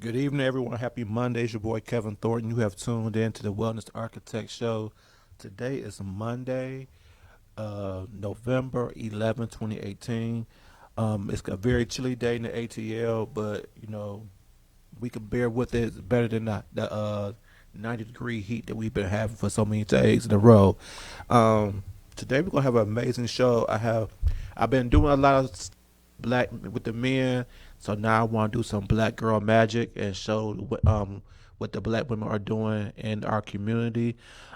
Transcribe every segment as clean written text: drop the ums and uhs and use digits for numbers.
Good evening, everyone. Happy Monday. It's your boy Kevin Thornton. You have tuned in to the Wellness Architect Show. Today is Monday, November 2018. It's a very chilly day in the ATL, but we can bear with it. It's better than the 90-degree heat that we've been having for so many days in a row. Today we're gonna have an amazing show. I've been doing a lot of black with the men, so now I want to do some black girl magic and show what the black women are doing in our community.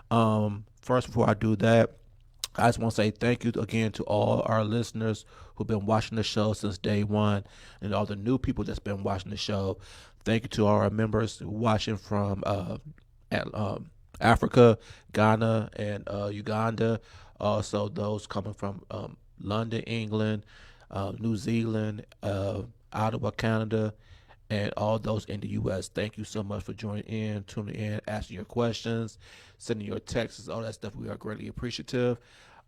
First, before I do that, I just want to say thank you again to all our listeners who've been watching the show since day one, and all the new people that's been watching the show. Thank you to all our members watching from Africa, Ghana, and Uganda. Also, those coming from London, England, New Zealand, Ottawa, Canada, and all those in the U.S. Thank you so much for joining in, tuning in, asking your questions, sending your texts, all that stuff. We are greatly appreciative.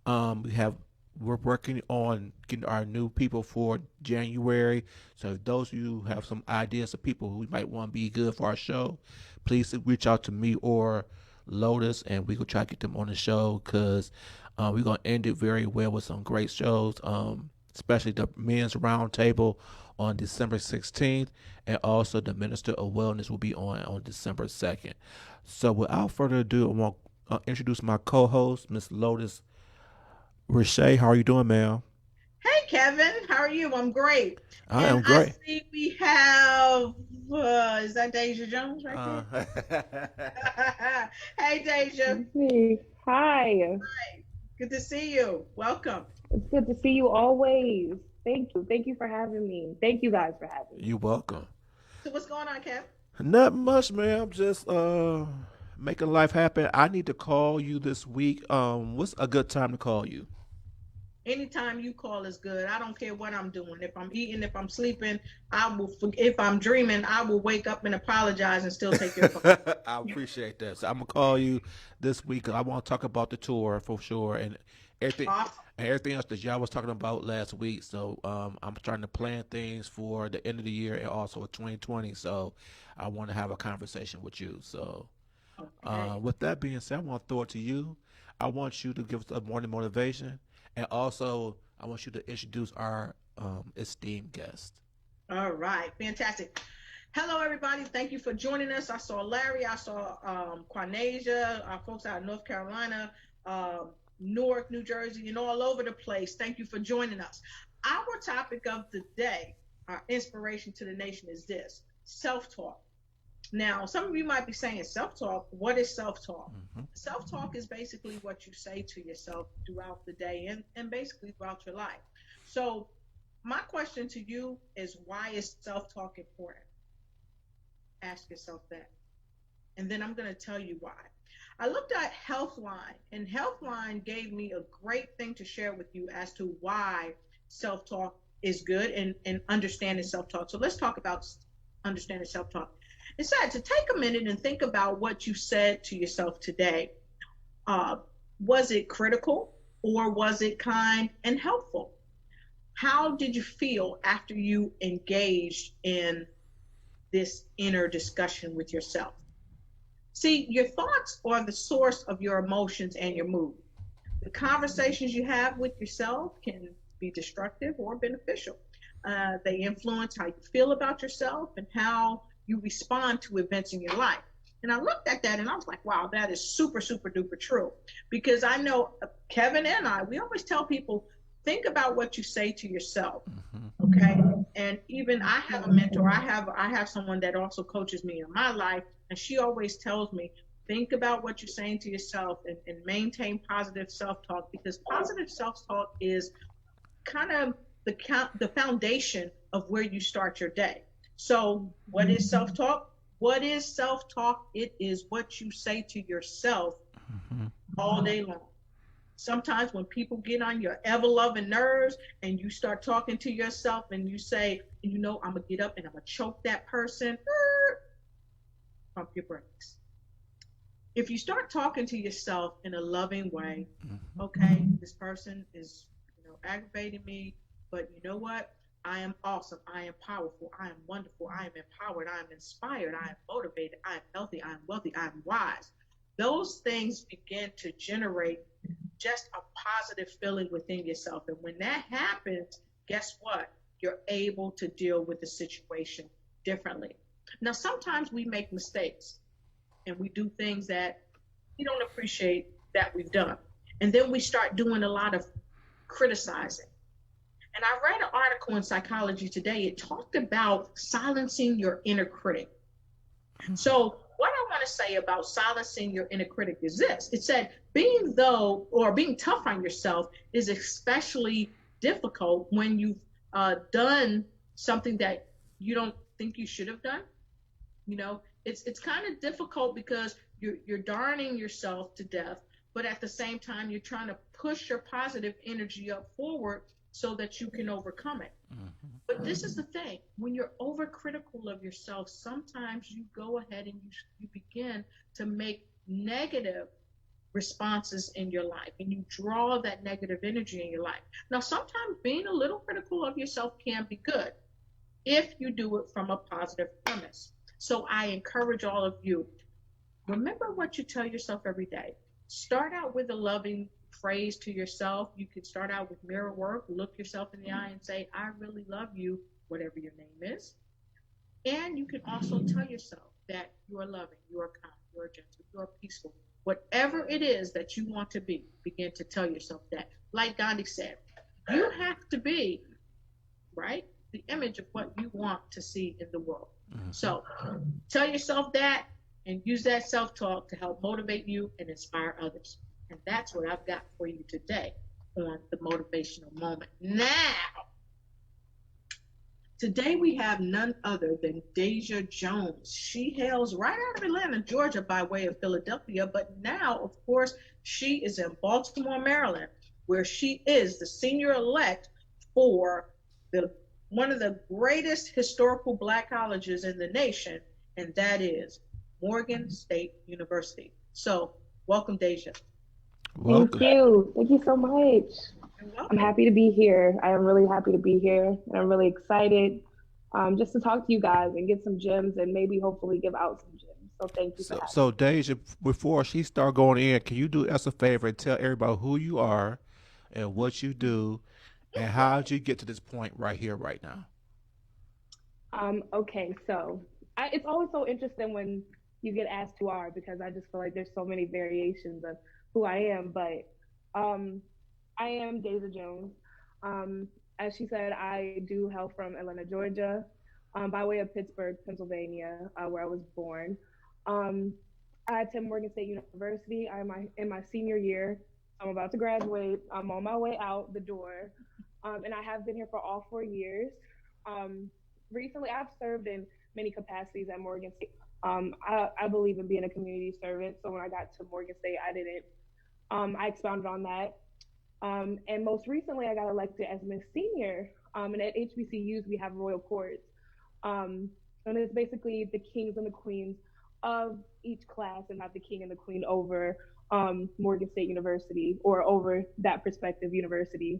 We have we're working on getting our new people for January. So if those of you who have some ideas of people who we might want to be good for our show, please reach out to me or Lotus, and we will try to get them on the show because we're gonna end it very well with some great shows. Especially the men's roundtable on December 16th, and also the Minister of Wellness will be on December 2nd. So without further ado, I want to introduce my co-host, Miss Lotus Rashay. How are you doing, ma'am? Hey Kevin, how are you? I'm great. I And am I great. see we have is that Deja Jones right Uh, there? Hey Deja, Hey, hi. good to see you. Welcome. It's good to see you always. Thank you. Thank you for having me. Thank you guys for having me. you welcome. So what's going on, Kev? Not much, ma'am. Just making life happen. I need to call you this week. What's a good time to call you? Anytime you call is good. I don't care what I'm doing. If I'm eating, if I'm sleeping, if I'm dreaming, I will wake up and apologize and still take your call. I appreciate that. So I'm gonna call you this week. I want to talk about the tour for sure and everything Awesome. and everything else that y'all was talking about last week. So I'm trying to plan things for the end of the year and also 2020. So I want to have a conversation with you. So Okay. with that being said, I want to throw it to you. I want you to give us a morning motivation, and also I want you to introduce our esteemed guest. All right. Fantastic. Hello, everybody. Thank you for joining us. I saw Larry. I saw Quanasia, our folks out of North Carolina, Newark, New Jersey, and all over the place. Thank you for joining us. Our topic of the day, our inspiration to the nation, is this: self talk. Now, some of you might be saying self talk. What is self talk? Hmm. Self talk is basically what you say to yourself throughout the day and basically throughout your life. So, my question to you is, why is self talk important? Ask yourself that. And then I'm going to tell you why. I looked at Healthline, and Healthline gave me a great thing to share with you as to why self talk is good and understanding self talk. So let's talk about understanding self talk. It said to take a minute and think about what you said to yourself today. Uh, was it critical or was it kind and helpful? How did you feel after you engaged in this inner discussion with yourself? See, your thoughts are the source of your emotions and your mood. The conversations you have with yourself can be destructive or beneficial. They influence how you feel about yourself and how you respond to events in your life. And I looked at that and I was like, wow, that is super, super duper true. Because I know Kevin and I, we always tell people, think about what you say to yourself. Hmm. Okay. And even I have a mentor, I have someone that also coaches me in my life, and she always tells me, think about what you're saying to yourself and maintain positive self-talk, because positive self-talk is kind of the foundation of where you start your day. So what is self-talk? What is self-talk? It is what you say to yourself Hmm. all day long. Sometimes when people get on your ever loving nerves and you start talking to yourself and you say, I'm gonna get up and I'm gonna choke that person, pump your brakes. If you start talking to yourself in a loving way, Hmm. okay, this person is aggravating me, but you know what? I am awesome. I am powerful. I am wonderful. I am empowered. I am inspired. I am motivated. I am healthy. I am wealthy. I am wise. Those things begin to generate just a positive feeling within yourself. And when that happens, guess what? You're able to deal with the situation differently. Now, sometimes we make mistakes and we do things that we don't appreciate that we've done. And then we start doing a lot of criticizing. And I read an article in Psychology Today. It talked about silencing your inner critic. So, what I want to say about silencing your inner critic is this: it said, being tough on yourself is especially difficult when you've done something that you don't think you should have done. It's kind of difficult because you're darning yourself to death, but at the same time you're trying to push your positive energy up forward so that you can overcome it. But this is the thing: when you're overcritical of yourself, sometimes you go ahead and you begin to make negative responses in your life, and you draw that negative energy in your life. Now, sometimes being a little critical of yourself can be good if you do it from a positive premise. So I encourage all of you, remember what you tell yourself every day. Start out with a loving phrase to yourself. You can start out with mirror work, look yourself in the eye and say, I really love you, whatever your name is. And you can also tell yourself that you are loving, you are kind, you are gentle, you are peaceful. Whatever it is that you want to be, begin to tell yourself that. Like Gandhi said, you have to be, right, the image of what you want to see in the world. Mm-hmm. So tell yourself that and use that self talk to help motivate you and inspire others. And that's what I've got for you today on the motivational moment. Now, today we have none other than Deja Jones. She hails right out of Atlanta, Georgia, by way of Philadelphia, but now, of course, she is in Baltimore, Maryland, where she is the senior elect for the one of the greatest historical black colleges in the nation, and that is Morgan State University. So, welcome, Deja. Thank Welcome. you. Thank you so much. You're I'm welcome. happy to be here. I am really happy to be here. And I'm really excited just to talk to you guys and get some gems and maybe hopefully give out some gems. So thank you for having So Deja, before she start going in, can you do us a favor and tell everybody who you are and what you do and how did you get to this point right here, right now? me. Okay, so it's always so interesting when you get asked who are because I just feel like there's so many variations of who I am. But um, I am Deja Jones. Um, as she said, I do hail from Atlanta, Georgia, by way of Pittsburgh, Pennsylvania, where I was born. Um, I attend Morgan State University. In my senior year. I'm about to graduate. I'm on my way out the door, and I have been here for all 4 years. Um, Recently, I've served in many capacities at Morgan State. I believe in being a community servant. So when I got to Morgan State, I didn't. I expounded on that. And most recently, I got elected as Miss Senior. And at HBCUs, we have royal courts. Um, and it's basically the kings and the queens of each class and not the king and the queen over Morgan State University or over that prospective university.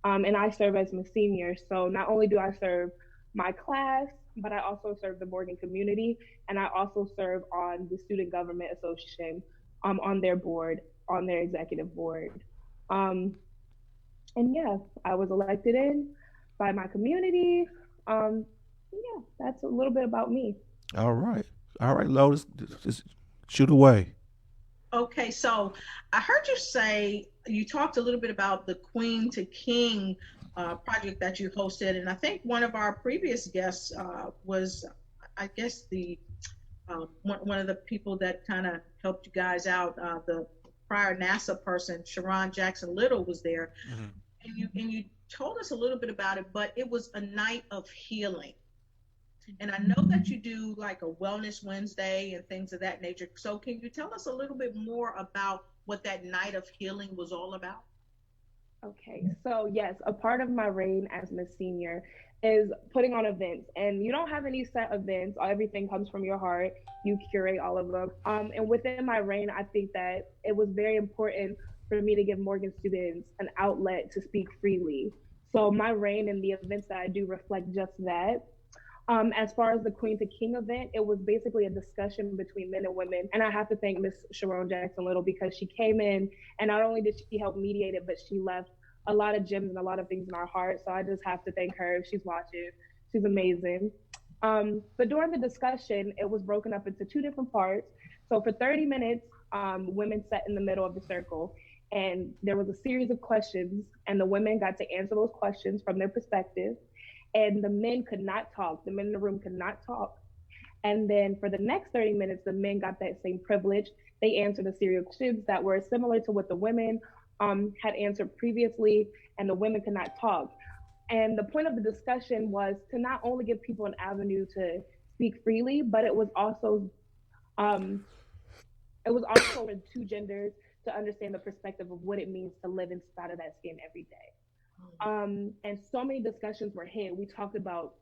And I serve as Miss Senior. So not only do I serve my class, but I also serve the Morgan community, and I also serve on the Student Government Association on their board, on their executive board. Um, and yeah, I was elected in by my community. Um, yeah, that's a little bit about me. All right. All right, Lotus, just shoot away. Okay, so I heard you say you talked a little bit about the Queen to King project that you hosted, and I think one of our previous guests was, I guess, the one of the people that kind of helped you guys out. The prior NASA person, Sharon Jackson Little, was there, Hmm. and you told us a little bit about it, but it was a night of healing. And I know that you do like a Wellness Wednesday and things of that nature. So can you tell us a little bit more about what that night of healing was all about? Okay, so yes, a part of my reign as Miss Senior is putting on events, and you don't have any set events. Everything comes from your heart. You curate all of them. And within my reign, I think that it was very important for me to give Morgan students an outlet to speak freely. So my reign and the events that I do reflect just that. As far as the Queen to King event, it was basically a discussion between men and women. And I have to thank Miss Sharon Jackson Little because she came in and not only did she help mediate it, but she left a lot of gems and a lot of things in our heart. So I just have to thank her if she's watching. She's amazing. But during the discussion, it was broken up into two different parts. So for 30 minutes, women sat in the middle of the circle and there was a series of questions and the women got to answer those questions from their perspective and the men could not talk. The men in the room could not talk. And then for the next 30 minutes, the men got that same privilege. They answered a series of questions that were similar to what the women had answered previously, and the women could not talk. And the point of the discussion was to not only give people an avenue to speak freely, but um, it was also for two genders to understand the perspective of what it means to live inside of that skin every day. And so many discussions were had. We talked about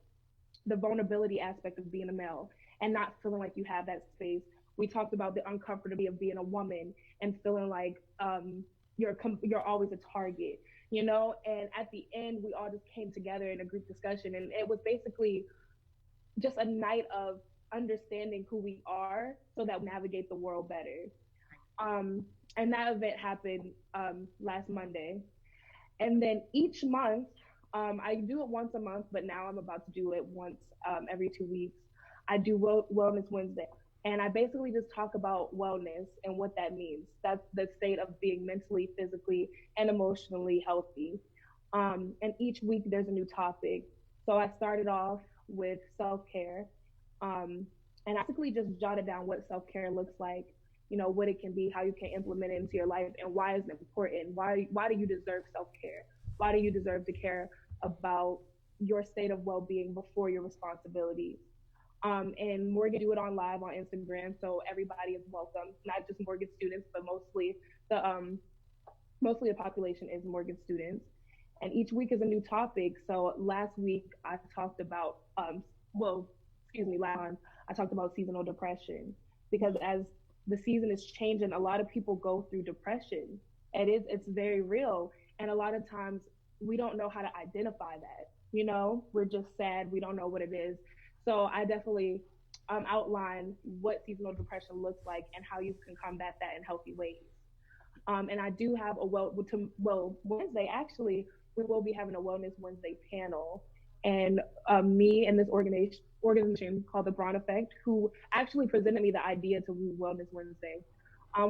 the vulnerability aspect of being a male and not feeling like you have that space. We talked about the uncomfortability of being a woman and feeling like you're always a target, you know. And at the end, we all just came together in a group discussion, and it was basically just a night of understanding who we are so that we navigate the world better. And that event happened last Monday. And then each month, I do it once a month, but now I'm about to do it once every 2 weeks. I do Wellness Wednesday. And I basically just talk about wellness and what that means. That's the state of being mentally, physically, and emotionally healthy. And each week there's a new topic. So I started off with self care. And I basically just jotted down what self care looks like, you know, what it can be, how you can implement it into your life, and why is it important? Why do you deserve self care? Why do you deserve to care about your state of well being before your responsibilities? And Morgan do it on live on Instagram, so everybody is welcome, not just Morgan students, but the mostly the population is Morgan students. And each week is a new topic. So last week I talked about well, excuse me, last time I talked about seasonal depression because as the season is changing, a lot of people go through depression. It's very real, and a lot of times we don't know how to identify that. You know, we're just sad. We don't know what it is. So I definitely outline what seasonal depression looks like and how you can combat that in healthy ways. And I do have a Wednesday actually. We will be having a Wellness Wednesday panel, and me and this organization called the Braun Effect, who actually presented me the idea to do Wellness Wednesday.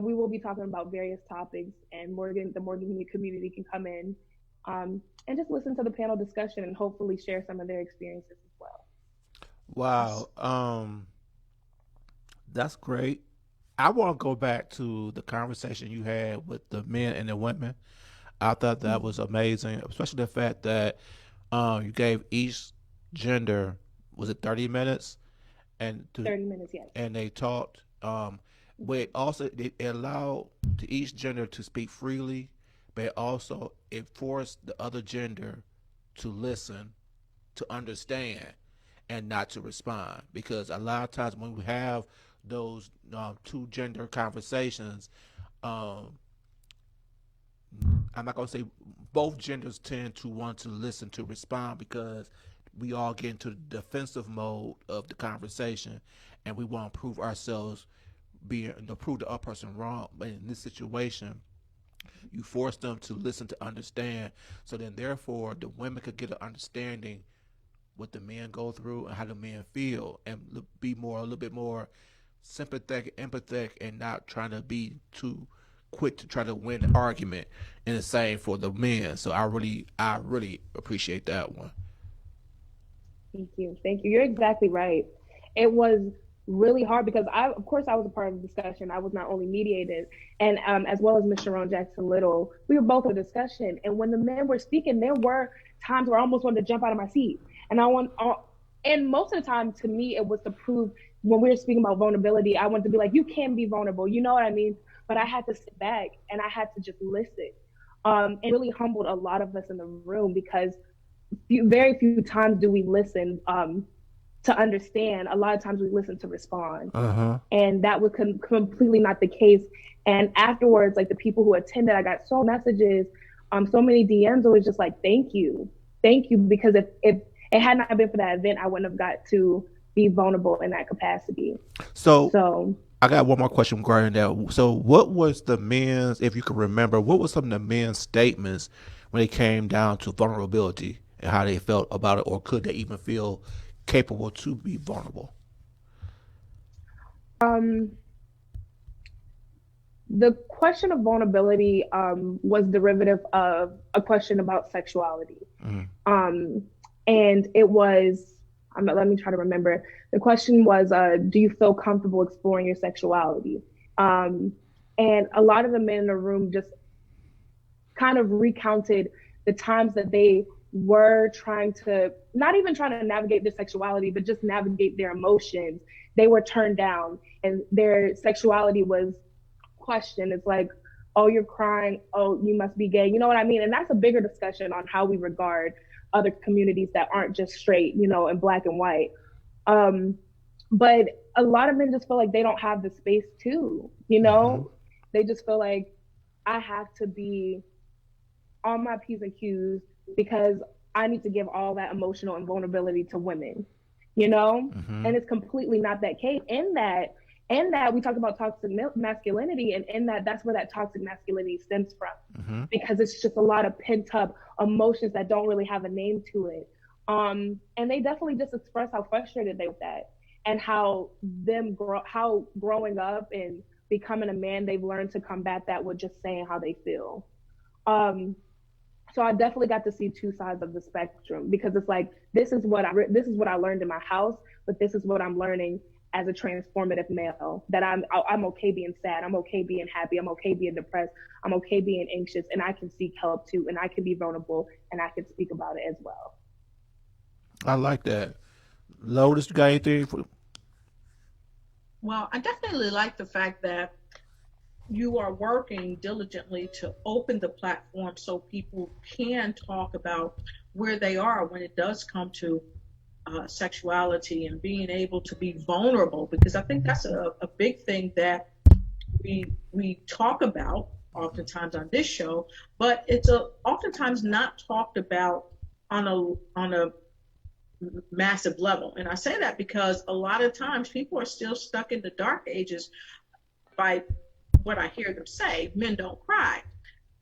We will be talking about various topics, and the Morgan community can come in and just listen to the panel discussion and hopefully share some of their experiences as well. Wow. That's great. I want to go back to the conversation you had with the men and the women. I thought that was amazing, especially the fact that you gave each gender, was it 30 minutes, and to 30 minutes, yes. and they talked. But also it allowed to each gender to speak freely, but also it forced the other gender to listen, to understand, and not to respond. Because a lot of times when we have those two gender conversations, um, I'm not gonna say both genders tend to want to listen to respond because we all get into the defensive mode of the conversation, and we want to prove ourselves, being prove the other person wrong. But in this situation, you force them to listen to understand, so then therefore the women could get an understanding what the men go through and how the men feel, and be more a little bit more sympathetic, empathetic, and not trying to be too quick to try to win the argument. And the same for the men. So I really appreciate that one. Thank you. Thank you. You're exactly right. It was really hard because of course, I was a part of the discussion. I was not only mediated, and as well as Miss Sharon Jackson Little, we were both in a discussion. And when the men were speaking, there were times where I almost wanted to jump out of my seat. And and most of the time, to me, it was to prove when we were speaking about vulnerability, I wanted to be like, you can be vulnerable. You know what I mean? But I had to sit back and I had to just listen. And really humbled a lot of us in the room because very few times do we listen to understand. A lot of times we listen to respond, Uh huh. and that was completely not the case. And afterwards, like the people who attended, I got so messages, so many DMs. It was just like, thank you. thank you, because if it had not been for that event, I wouldn't have got to be vulnerable in that capacity. So So, I got one more question regarding that. So what was the men's, if you can remember, what was some of the men's statements when it came down to vulnerability and how they felt about it, or could they even feel capable to be vulnerable? um, the question of vulnerability was derivative of a question about sexuality. Mm-hmm. Um, and it was, let me try to remember. The question was, do you feel comfortable exploring your sexuality? Um, and a lot of the men in the room just kind of recounted the times that they were trying to, not even trying to navigate their sexuality, but just navigate their emotions. They were turned down and their sexuality was questioned. It's like, oh, you're crying. Oh, you must be gay. You know what I mean? And that's a bigger discussion on how we regard other communities that aren't just straight, and black and white. Um, but a lot of men just feel like they don't have the space Mm-hmm. they just feel like I have to be on my P's and Q's because I need to give all that emotional and vulnerability to women, you know? Mm-hmm. And it's completely not that case. In that we talk about toxic masculinity, and in that's where that toxic masculinity stems from, Mm-hmm. because it's just a lot of pent up emotions that don't really have a name to it. And they definitely just express how frustrated they with that, and how growing up and becoming a man, they've learned to combat that with just saying how they feel. Um, so I definitely got to see two sides of the spectrum, because it's like this is what I learned in my house, but this is what I'm learning as a transformative male, that I'm okay being sad, I'm okay being happy, I'm okay being depressed, I'm okay being anxious, and I can seek help too, and I can be vulnerable, and I can speak about it as well. I like that. Lotus, you got anything for? Well, I definitely like the fact that you are working diligently to open the platform so people can talk about where they are when it does come to sexuality and being able to be vulnerable, because I think that's a big thing that we talk about oftentimes on this show, but it's oftentimes not talked about on a massive level. And I say that because a lot of times people are still stuck in the dark ages by what I hear them say, men don't cry.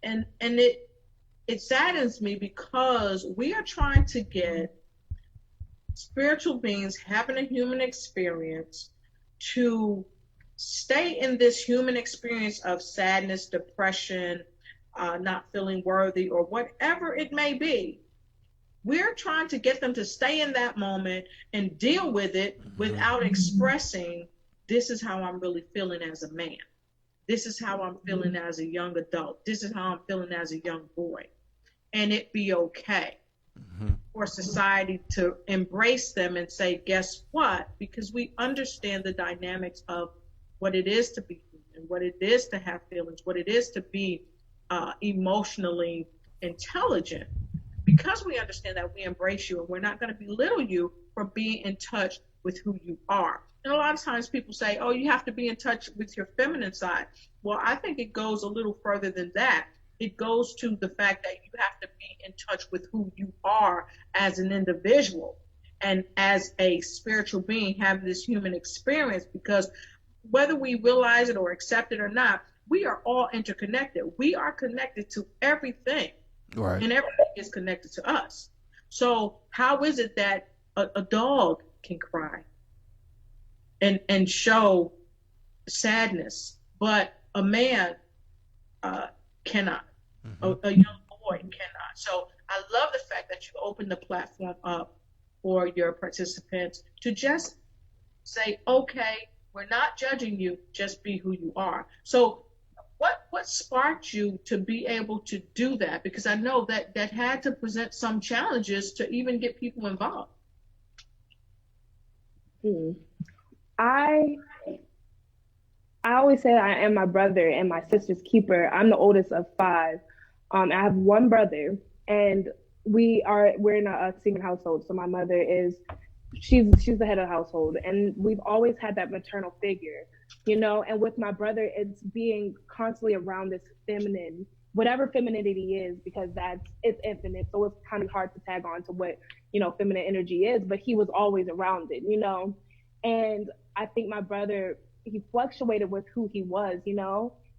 And it saddens me because we are trying to get spiritual beings having a human experience to stay in this human experience of sadness, depression, not feeling worthy, or whatever it may be. We're trying to get them to stay in that moment and deal with it Mm-hmm. without expressing, this is how I'm really feeling as a man. This is how I'm feeling as a young adult. This is how I'm feeling as a young boy. And it be okay Mm-hmm. for society to embrace them and say, guess what? Because we understand the dynamics of what it is to be human, what it is to have feelings, what it is to be emotionally intelligent. Because we understand that, we embrace you and we're not going to belittle you for being in touch with who you are. And a lot of times people say, oh, you have to be in touch with your feminine side. Well, I think it goes a little further than that. It goes to the fact that you have to be in touch with who you are as an individual and as a spiritual being, have this human experience, because whether we realize it or accept it or not, we are all interconnected. We are connected to everything, Right. and everything is connected to us. So how is it that a dog can cry and show sadness, but a man uh, cannot, Mm-hmm. a young boy cannot? So I love the fact that you opened the platform up for your participants to just say, okay, we're not judging you, just be who you are. So what sparked you to be able to do that? Because I know that that had to present some challenges to even get people involved. Hmm. I I always say I am my brother and my sister's keeper. I'm the oldest of five. I have one brother, and we're in a single household. So my mother is she's the head of the household, and we've always had that maternal figure. And with my brother, it's being constantly around this feminine whatever femininity is, because it's infinite. So it's kind of hard to tag on to what, feminine energy is, but he was always around it. And I think my brother, he fluctuated with who he was.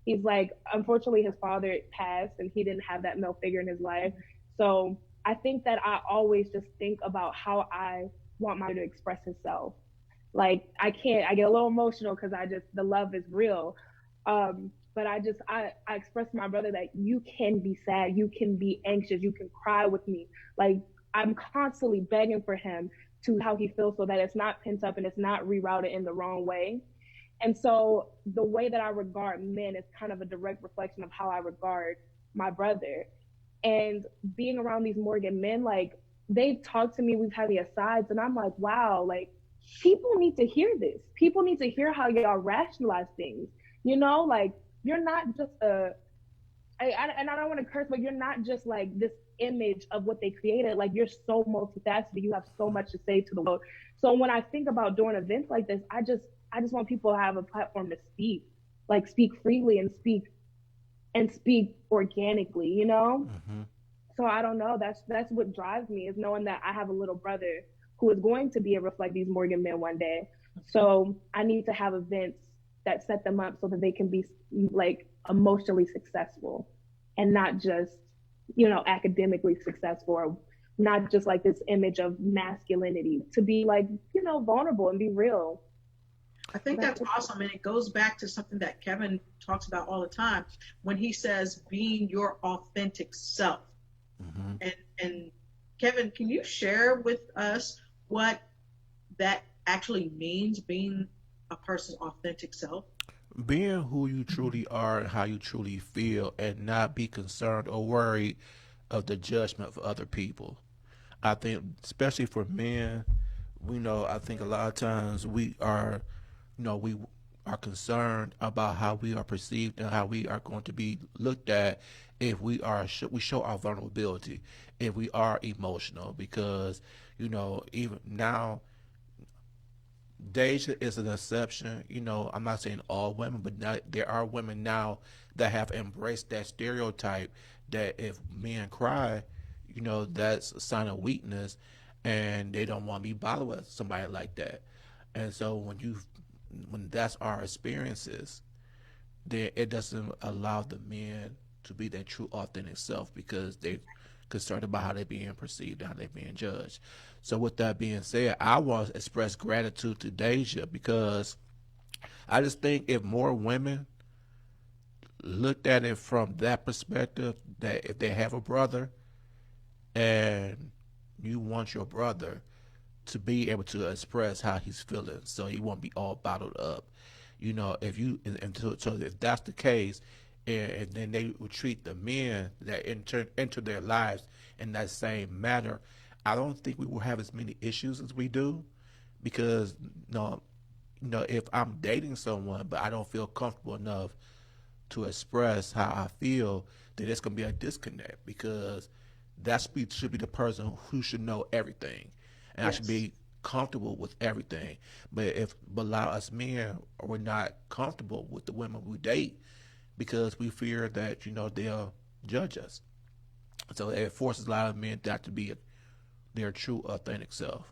He's like, unfortunately, his father passed and he didn't have that male figure in his life. So I think that I always just think about how I want my to express himself. Like I get a little emotional because the love is real. But I express to my brother that you can be sad, you can be anxious, you can cry with me. Like I'm constantly begging for him to how he feels so that it's not pent up and it's not rerouted in the wrong way. And so the way that I regard men is kind of a direct reflection of how I regard my brother. And being around these Morgan men, like they've talked to me, we've had the asides, and I'm like, wow, like people need to hear this. People need to hear how y'all rationalize things. Like you're not just and I don't want to curse, but you're not just like this image of what they created. Like you're so multifaceted. You have so much to say to the world. So when I think about doing events like this, I just want people to have a platform to speak, like speak freely and speak organically. Hmm. So I don't know. That's what drives me, is knowing that I have a little brother who is going to be a reflect these Morgan men one day. So I need to have events that set them up so that they can be like emotionally successful and not just, academically successful, or not just like this image of masculinity, to be like, vulnerable and be real. I So think that's that's awesome. And it goes back to something that Kevin talks about all the time when he says being your authentic self. Hmm. And Kevin, can you share with us what that actually means, being a person's authentic self? Being who you truly are and how you truly feel, and not be concerned or worried of the judgment of other people. I think, especially for men, I think a lot of times we are concerned about how we are perceived and how we are going to be looked at if we show our vulnerability, if we are emotional, because even now Deja is an exception. I'm not saying all women, but now, there are women now that have embraced that stereotype that if men cry, that's a sign of weakness, and they don't want to be bothered with somebody like that. And so when that's our experiences, then it doesn't allow the men to be their true authentic self, because they're concerned about how they're being perceived and how they're being judged. So with that being said, I want to express gratitude to Deja, because I just think if more women looked at it from that perspective, that if they have a brother and you want your brother to be able to express how he's feeling, so he won't be all bottled up. If you so if that's the case, and then they would treat the men that enter their lives in that same manner, I don't think we will have as many issues as we do, because if I'm dating someone but I don't feel comfortable enough to express how I feel, then there's gonna be a disconnect, because should be the person who should know everything, and I should Yes. be comfortable with everything. But a lot of us men are not comfortable with the women we date, because we fear that they'll judge us. So it forces a lot of men not to be their true authentic self.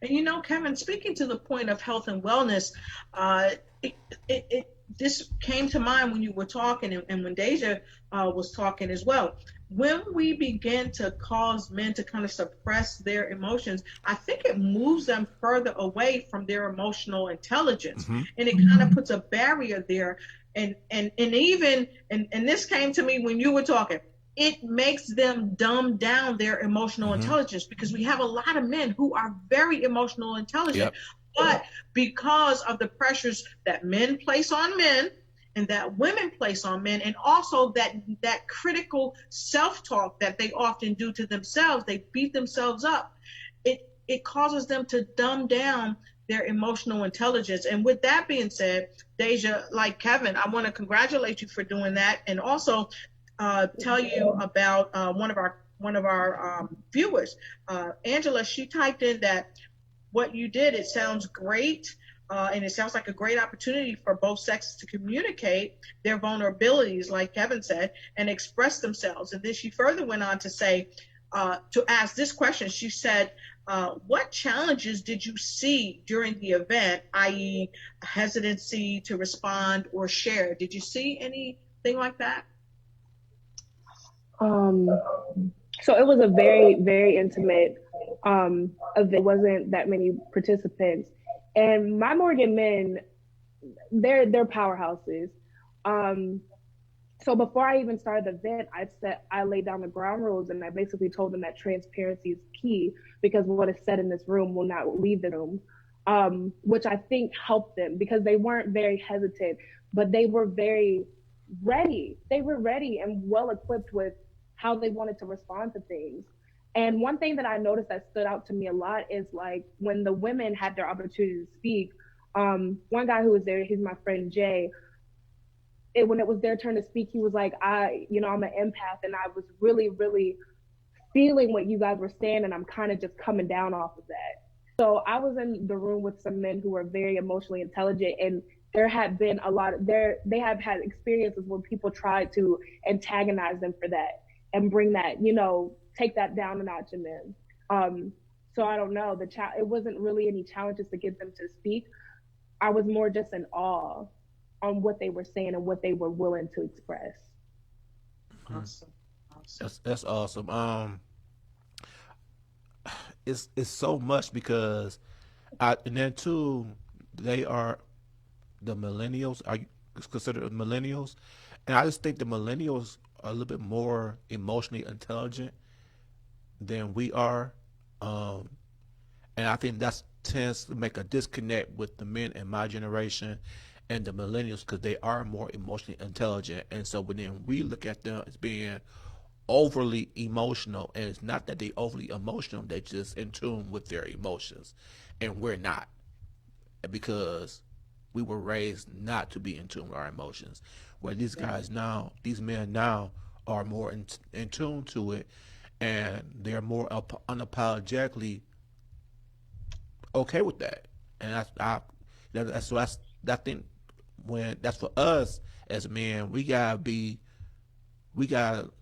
And Kevin, speaking to the point of health and wellness, uh, it, this came to mind when you were talking, and when Deja was talking as well. When we begin to cause men to kind of suppress their emotions, I think it moves them further away from their emotional intelligence, Hmm. and it kind of puts a barrier there. And even and this came to me when you were talking, it makes them dumb down their emotional Hmm. intelligence, because we have a lot of men who are very emotional intelligent, Yep. but because of the pressures that men place on men and that women place on men, and also that critical self-talk that they often do to themselves, they beat themselves up, it causes them to dumb down their emotional intelligence. And with that being said, Deja, like Kevin, I want to congratulate you for doing that, and also tell you about one of our viewers, Angela. She typed in that what you did, it sounds great. and it sounds like a great opportunity for both sexes to communicate their vulnerabilities, like Kevin said, and express themselves. And then she further went on to say, to ask this question. She said, what challenges did you see during the event, i.e., hesitancy to respond or share? Did you see anything like that? Um, so it was a very, very intimate event. Wasn't that many participants, and my Morgan men, they're powerhouses. Um, so before I even started the event, I laid down the ground rules, and I basically told them that transparency is key because what is said in this room will not leave the room. Which I think helped them because they weren't very hesitant, but they were very ready. They were ready and well equipped with how they wanted to respond to things. And one thing that I noticed that stood out to me a lot is like when the women had their opportunity to speak. One guy who was there, he's my friend Jay. When it was their turn to speak, he was like, I'm an empath, and I was really, really feeling what you guys were saying, and I'm kind of just coming down off of that. So I was in the room with some men who were very emotionally intelligent, and there had been a lot of they have had experiences where people tried to antagonize them for that and bring that, take that down a notch in them. So I don't know. It wasn't really any challenges to get them to speak. I was more just in awe on what they were saying and what they were willing to express. Awesome. Awesome. That's awesome. It's so much because and then too they are the millennials are considered millennials, and I just think the millennials are a little bit more emotionally intelligent than we are, um, and I think that tends to make a disconnect with the men in my generation and the millennials because they are more emotionally intelligent, and so when then we look at them as being overly emotional, and it's not that they overly emotional; they're just in tune with their emotions, and we're not because we were raised not to be in tune with our emotions. Where these Exactly. guys now, these men now, are more in tune to it, and they're more unapologetically okay with that. And that's that thing when that's for us as men, we gotta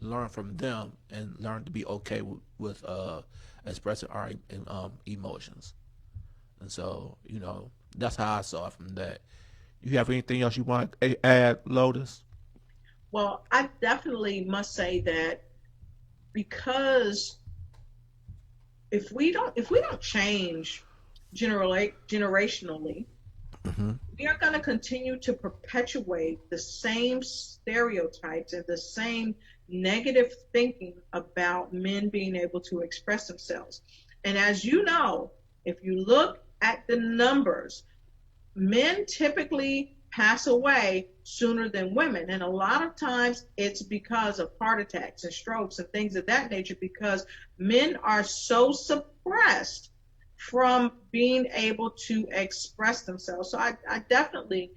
learn from them and learn to be okay with expressing our emotions. And so, that's how I saw it from that. You have anything else you want to add, Lotus? Well, I definitely must say that because if we don't change generationally, Mm-hmm. we are going to continue to perpetuate the same stereotypes and the same negative thinking about men being able to express themselves. And as you know, if you look at the numbers, men typically pass away sooner than women. And a lot of times it's because of heart attacks and strokes and things of that nature because men are so suppressed from being able to express themselves. So I definitely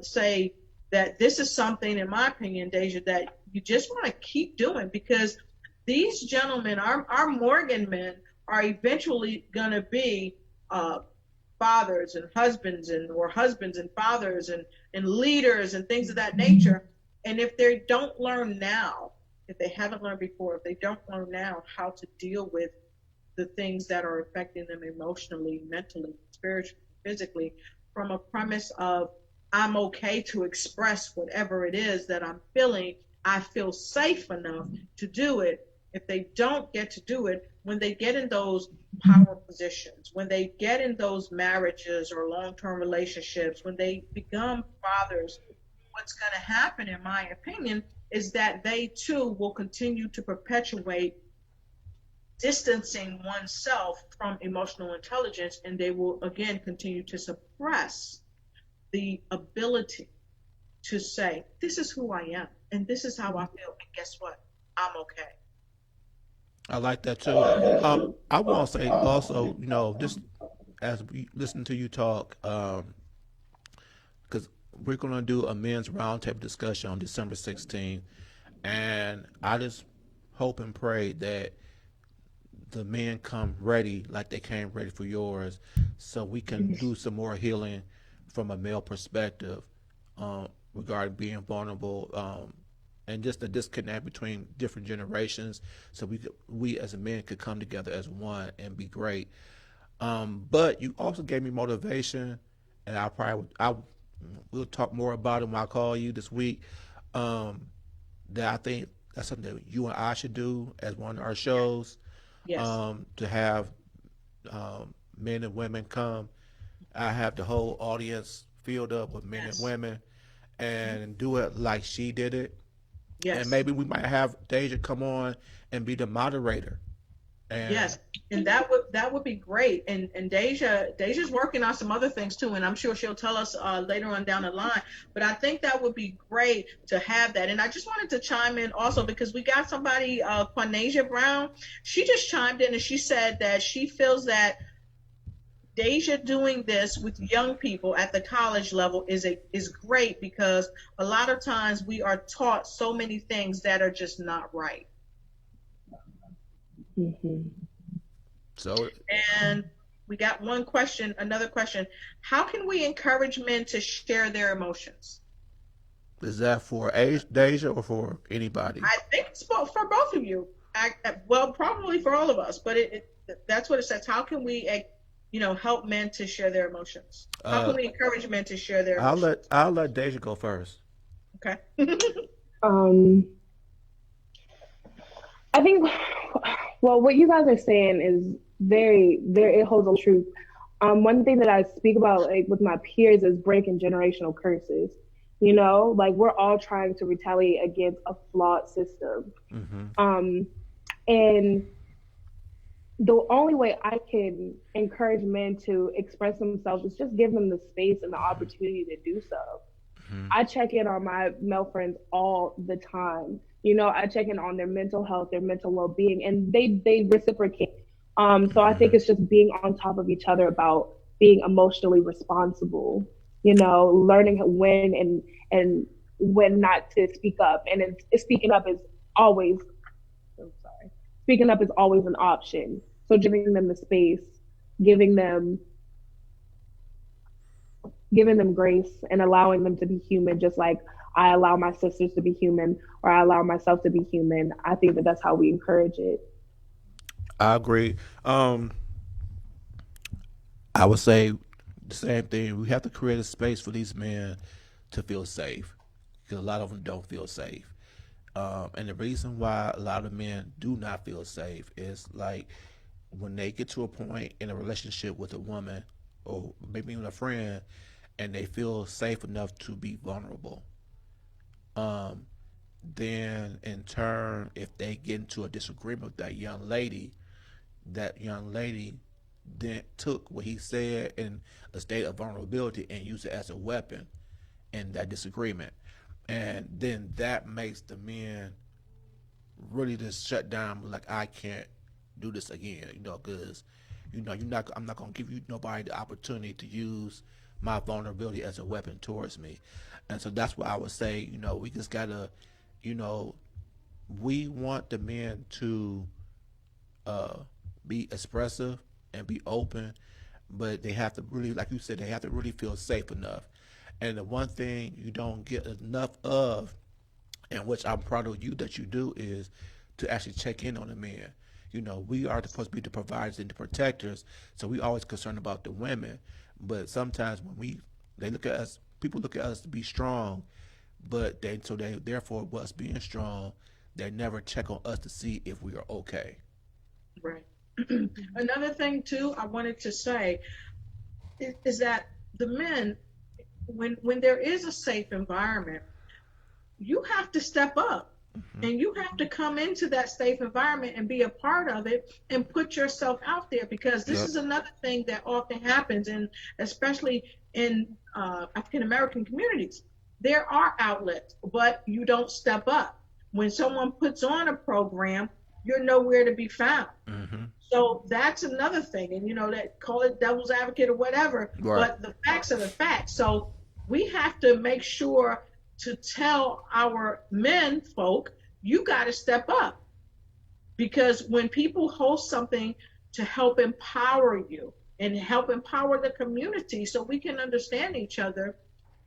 say that this is something, in my opinion, Deja, that you just want to keep doing because these gentlemen, our Morgan men, are eventually going to be fathers and husbands and or husbands and fathers and leaders and things of that nature. And if they don't learn now, if they haven't learned before, if they don't learn now how to deal with the things that are affecting them emotionally, mentally, spiritually, physically, from a premise of I'm okay to express whatever it is that I'm feeling. I feel safe enough to do it. If they don't get to do it, when they get in those power positions, when they get in those marriages or long term relationships, when they become fathers, what's going to happen, in my opinion, is that they too will continue to perpetuate distancing oneself from emotional intelligence, and they will again continue to suppress the ability to say, this is who I am, and this is how I feel, and guess what? I'm okay. I like that too. I want to say also, just as we listen to you talk, because we're going to do a men's roundtable discussion on December 16th, and I just hope and pray that the men come ready like they came ready for yours, so we can do some more healing from a male perspective regarding being vulnerable, and just the disconnect between different generations, so we as a men could come together as one and be great. But you also gave me motivation, and I we'll talk more about it when I call you this week. Um, that I think that's something that you and I should do as one of our Yes. shows, Yes. to have men and women come. I have the whole audience filled up with men and Yes. women, Mhm. and do it like she did it. And Yes. maybe we might have Deja come on and be the moderator. And Yes, and that would be great. And Deja's working on some other things too, and I'm sure she'll tell us later on down the line. But I think that would be great to have that. And I just wanted to chime in also because we got somebody, Quanasia Brown. She just chimed in and she said that she feels that Deja doing this with young people at the college level is great because a lot of times we are taught so many things that are just not right. Mm-hmm. so, And we got one question, another question. How can we encourage men to share their emotions? is that for Deja or for anybody? I think it's for both of you. Well, probably for all of us, but that's what it says. How can we, help men to share their emotions? How can Uh, we encourage men to share their I'll emotions? let Deja go first. Okay. Um, I think, well, what you guys are saying is very, very, it holds a truth. One thing that I speak about like with my peers is breaking generational curses. You know, like we're all trying to retaliate against a flawed system. Mm-hmm. Um, and the only way I can encourage men to express themselves is just give them the space and the opportunity to do so. Mm-hmm. I check in on my male friends all the time. You know, I check in on their mental health, their mental well being, and they reciprocate. So I think Mm-hmm. it's just being on top of each other about being emotionally responsible. You know, learning when and when not to speak up, and speaking up is always, I'm sorry, speaking up is always an option. So giving them the space, giving them giving them grace and allowing them to be human, just like I allow my sisters to be human or I allow myself to be human. I think that that's how we encourage it. I agree. Um, I would say the same thing. We have to create a space for these men to feel safe, because a lot of them don't feel safe. And the reason why a lot of men do not feel safe is like when they get to a point in a relationship with a woman or maybe even a friend, and they feel safe enough to be vulnerable. Um, then in turn, if they get into a disagreement with that young lady then took what he said in a state of vulnerability and used it as a weapon in that disagreement. And then that makes the men really just shut down, like, I can't do this again, because I'm not gonna give you nobody the opportunity to use my vulnerability as a weapon towards me. And so that's why I would say, we just gotta, you know, we want the men to uh, be expressive and be open, but they have to really, like you said, they have to really feel safe enough. And the one thing you don't get enough of, and which I'm proud of you that you do, is to actually check in on the men. We are supposed to be the providers and the protectors, so we always concerned about the women. But sometimes when they look at us, people look at us to be strong, but they therefore us being strong, they never check on us to see if we are okay. Right. Another thing too, I wanted to say is that the men, when there is a safe environment, you have to step up Hmm. and you have to come into that safe environment and be a part of it and put yourself out there because this Yep. is another thing that often happens, and especially in African American communities. There are outlets, but you don't step up. When someone puts on a program, you're nowhere to be found. Hmm. So that's another thing. And that, call it devil's advocate or whatever, Right. but the facts are the facts. So we have to make sure to tell our men folk, you got to step up. Because when people host something to help empower you and help empower the community so we can understand each other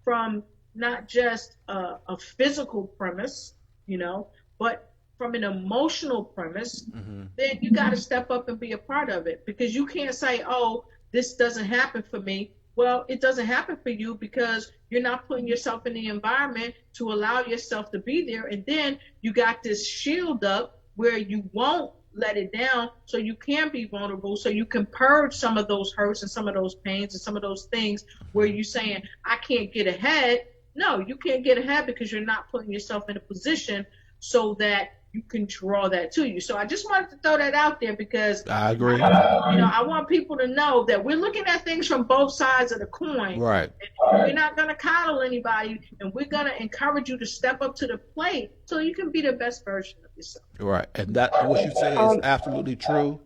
from not just a physical premise, you know, but from an emotional premise, Mm-hmm. then you got to step up and be a part of it because you can't say, oh, this doesn't happen for me. Well, it doesn't happen for you because you're not putting yourself in the environment to allow yourself to be there. And then you got this shield up where you won't let it down so you can be vulnerable, so you can purge some of those hurts and some of those pains and some of those things where Mm-hmm. you're saying, I can't get ahead. No, you can't get ahead because you're not putting yourself in a position so that you can draw that to you. So I just wanted to throw that out there because I agree. I want people to know that we're looking at things from both sides of the coin. Right. We're not going to coddle anybody, and we're going to encourage you to step up to the plate so you can be the best version of yourself. Right. And that what you say is Um, absolutely true.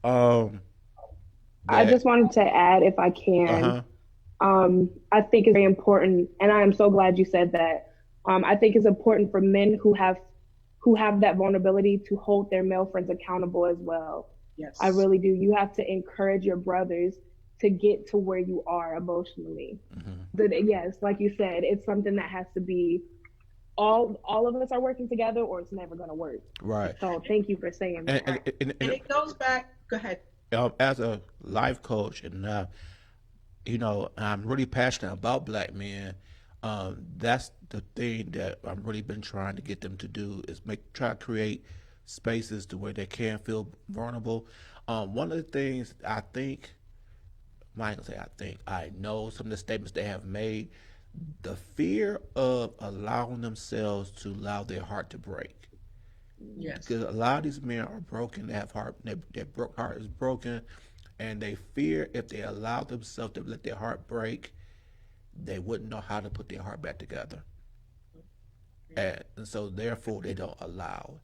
Um, I that just wanted to add, if I can, uh-huh. I think it's very important, and I am so glad you said that. I think it's important for men who have that vulnerability to hold their male friends accountable as well. I Yes. really do. You have to encourage your brothers to get to where you are emotionally. Mm-hmm. But yes, like you said, it's something that has to be all of us are working together, or it's never going to work. Right. So thank you for saying And, that. and, Right. and, And and it goes back. Go ahead. as a life coach, and I'm really passionate about black men. That's the thing that I've really been trying to get them to do is try to create spaces to where they can feel vulnerable. One of the things I think, I ain't gonna say I think, I know some of the statements they have made, the fear of allowing themselves to allow their heart to break. Yes. Because a lot of these men are broken, they have heart, their heart is broken, and they fear if they allow themselves to let their heart break, they wouldn't know how to put their heart back together. And so therefore they don't allow.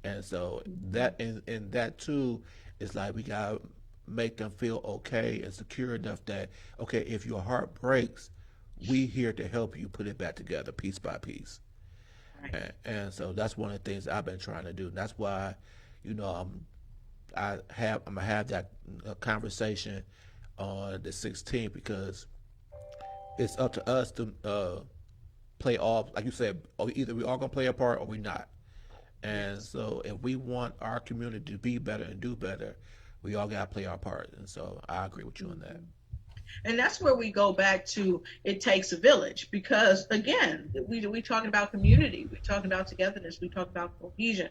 And so Mhm. that and that too is like we gotta make them feel okay and secure enough that okay, if your heart breaks, we here to help you put it back together piece by piece. Right. And so that's one of the things I've been trying to do. And that's why, you know, I'm gonna have that conversation on the 16th because it's up to us to play off, like you said, either we are gonna play a part or we not. And Yes. so if we want our community to be better and do better, we all gotta play our part. And so I agree with you on that. Mhm. And that's where we go back to it takes a village because again we talking about community, we talking about togetherness, we talk about cohesion.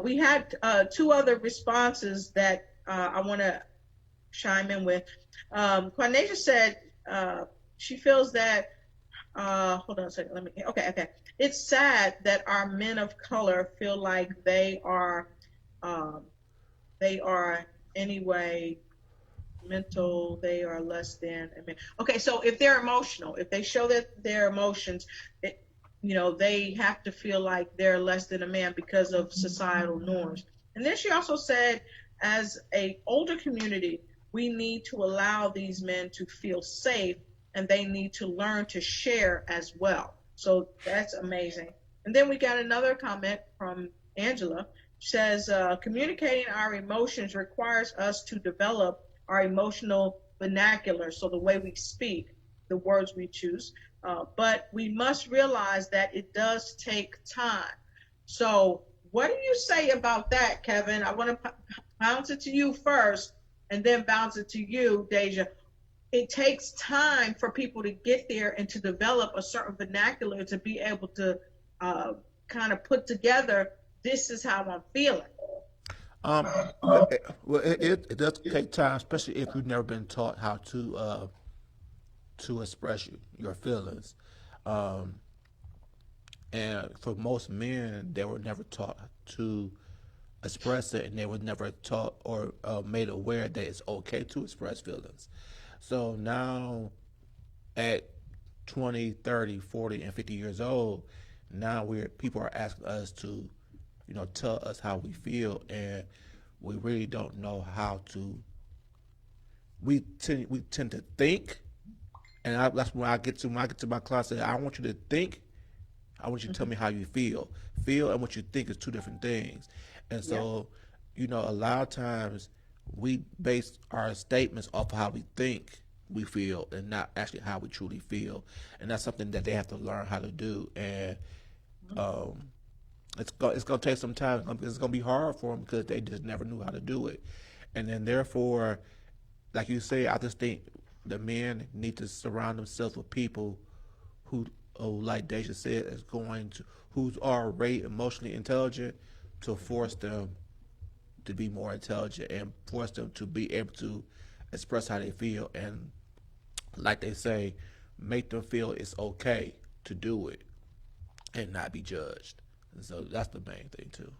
We had two other responses that I want to chime in with. Quanasia said she feels that hold on a second, let me okay, it's sad that our men of color feel like um, they are anyway mental, they are less than. I mean, okay, so if they're emotional, if they show that their emotions, it, they have to feel like they're less than a man because of societal norms. And then she also said, as a older community, we need to allow these men to feel safe, and they need to learn to share as well. So that's amazing. And then we got another comment from Angela. She says, communicating our emotions requires us to develop our emotional vernacular, so the way we speak, the words we choose. But we must realize that it does take time. So, what do you say about that, Kevin? I want to bounce it to you first and then bounce it to you, Deja. It takes time for people to get there and to develop a certain vernacular to be able to uh, kind of put together this is how I'm feeling. Um, well, it does take time, especially if you've never been taught how to express your feelings. Um, and for most men, they were never taught to express it, and they were never taught or made aware that it's okay to express feelings. So now at 20, 30, 40, and 50 years old, now we're people are asking us to, tell us how we feel, and we really don't know how to. We tend to think, and that's when I get to my class. I want you to think. I want you to tell Mhm. me how you feel. Feel and what you think is two different things. And Yep. so, a lot of times we base our statements off of how we think we feel and not actually how we truly feel. And that's something that they have to learn how to do. And um, it's gonna take some time. It's gonna be hard for them because they just never knew how to do it. And then therefore, like you say, I just think the men need to surround themselves with people who, oh, like Deja said, is going to who's already emotionally intelligent to force them to be more intelligent and force them to be able to express how they feel and, like they say, make them feel it's okay to do it and not be judged. And so that's the main thing too.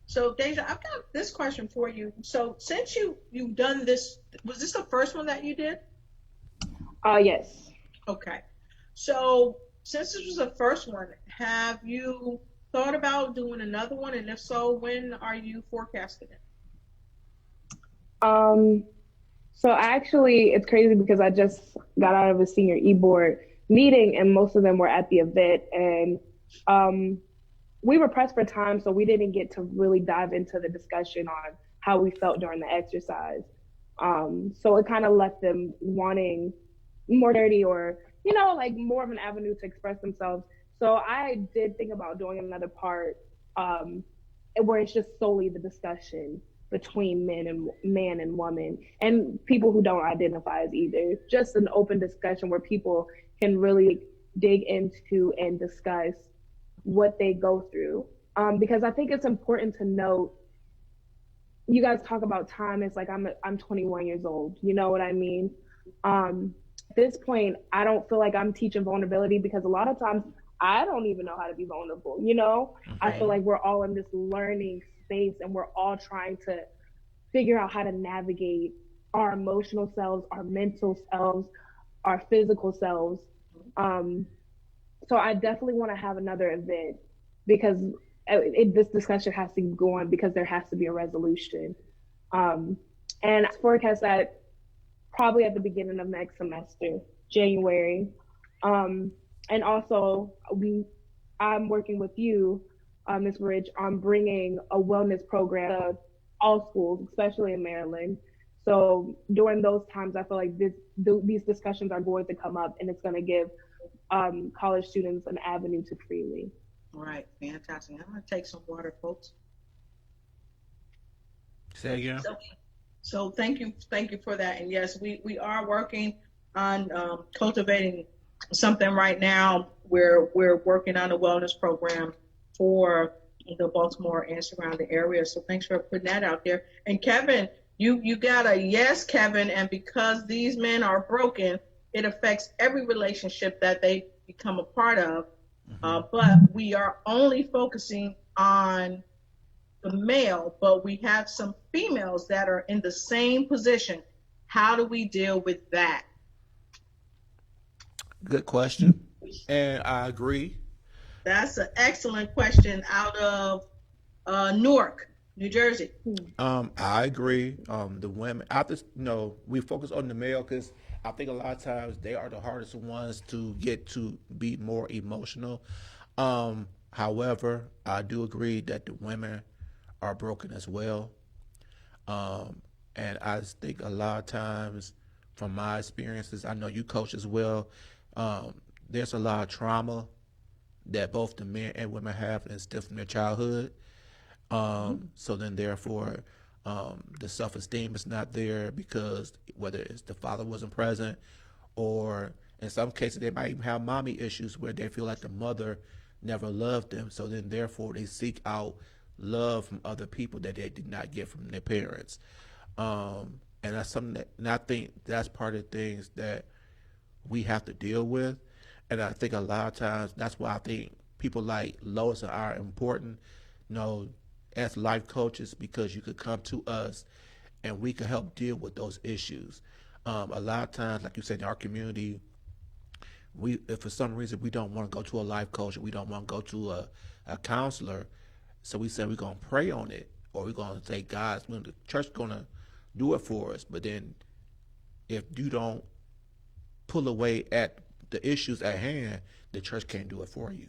So Deja, I've got this question for you. So since you've done this, was this the first one that you did? Yes. Okay. So since this was the first one, have you thought about doing another one? And if so, when are you forecasting it? Um, so actually, it's crazy because I just got out of a senior e-board meeting, and most of them were at the event, and um, we were pressed for time, so we didn't get to really dive into the discussion on how we felt during the exercise. So it kind of left them wanting more dirty or, like more of an avenue to express themselves. So I did think about doing another part um, where it's just solely the discussion between man and woman and people who don't identify as either. Just an open discussion where people can really dig into and discuss what they go through. Because I think it's important to note. You guys talk about time. It's like I'm 21 years old. You know what I mean? At this point, I don't feel like I'm teaching vulnerability because a lot of times I don't even know how to be vulnerable. I Right. feel Mm-hmm. like we're all in this learning space and we're all trying to figure out how to navigate our emotional selves, our mental selves, our physical selves. Um, so I definitely want to have another event because this discussion has to go on because there has to be a resolution. Um, and I forecast that probably at the beginning of next semester, January. Um, and also, I'm working with you, Ms. Rich, on bringing a wellness program to all schools, especially in Maryland. So during those times, I feel like these discussions are going to come up, and it's going to give college students an avenue to freely. All right. Fantastic. I'm gonna take some water, folks. Say again. So so thank you for that. And yes, we are working on cultivating something right now where we're working on a wellness program for the Baltimore and surrounding area. So thanks for putting that out there. And Kevin, you got a yes, Kevin. And because these men are broken, it affects every relationship that they become a part of. Mm-hmm. But we are only focusing on the male, but we have some females that are in the same position. How do we deal with that? Good question, and I agree. That's an excellent question out of Newark, New Jersey. Hmm. I agree. The women, I just, we focus on the male because I think a lot of times they are the hardest ones to get to be more emotional. However, I do agree that the women are broken as well. Um, and I just think a lot of times, from my experiences, I know you coach as well. Um, there's a lot of trauma that both the men and women have, and it's still from their childhood. So then, therefore, the self esteem is not there because whether it's the father wasn't present, or in some cases, they might even have mommy issues where they feel like the mother never loved them. So then, therefore, they seek out love from other people that they did not get from their parents. And that's something that, and I think that's part of the things that we have to deal with. And I think a lot of times that's why I think people like Lois and I are important, you know, as life coaches because you could come to us and we could help deal with those issues. A lot of times, like you said, in our community, we if for some reason we don't want to go to a life coach or we don't want to go to a counselor, so we say we're gonna pray on it or we're gonna say God's the church gonna do it for us. But then if you don't pull away at the issues at hand, the church can't do it for you.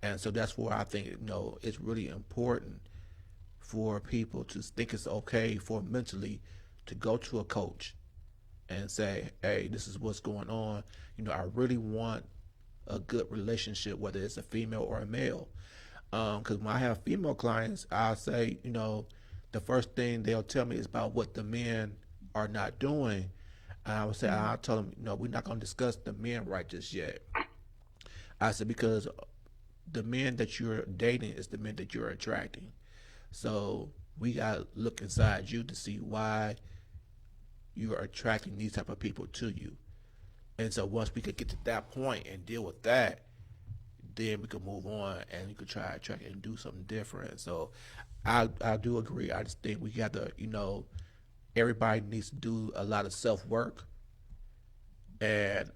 And so that's where I think it's really important for people to think it's okay for mentally to go to a coach and say, hey, this is what's going on. I really want a good relationship, whether it's a female or a male. Because when I have female clients, I'll say, the first thing they'll tell me is about what the men are not doing. And I would say, Mm-hmm. I'll tell them, we're not going to discuss the men right just yet. I said, because the men that you're dating is the men that you're attracting. So we got to look inside you to see why you are attracting these type of people to you. And so once we could get to that point and deal with that, then we could move on and we could try to track and do something different. So I do agree. I just think we got to, everybody needs to do a lot of self work. And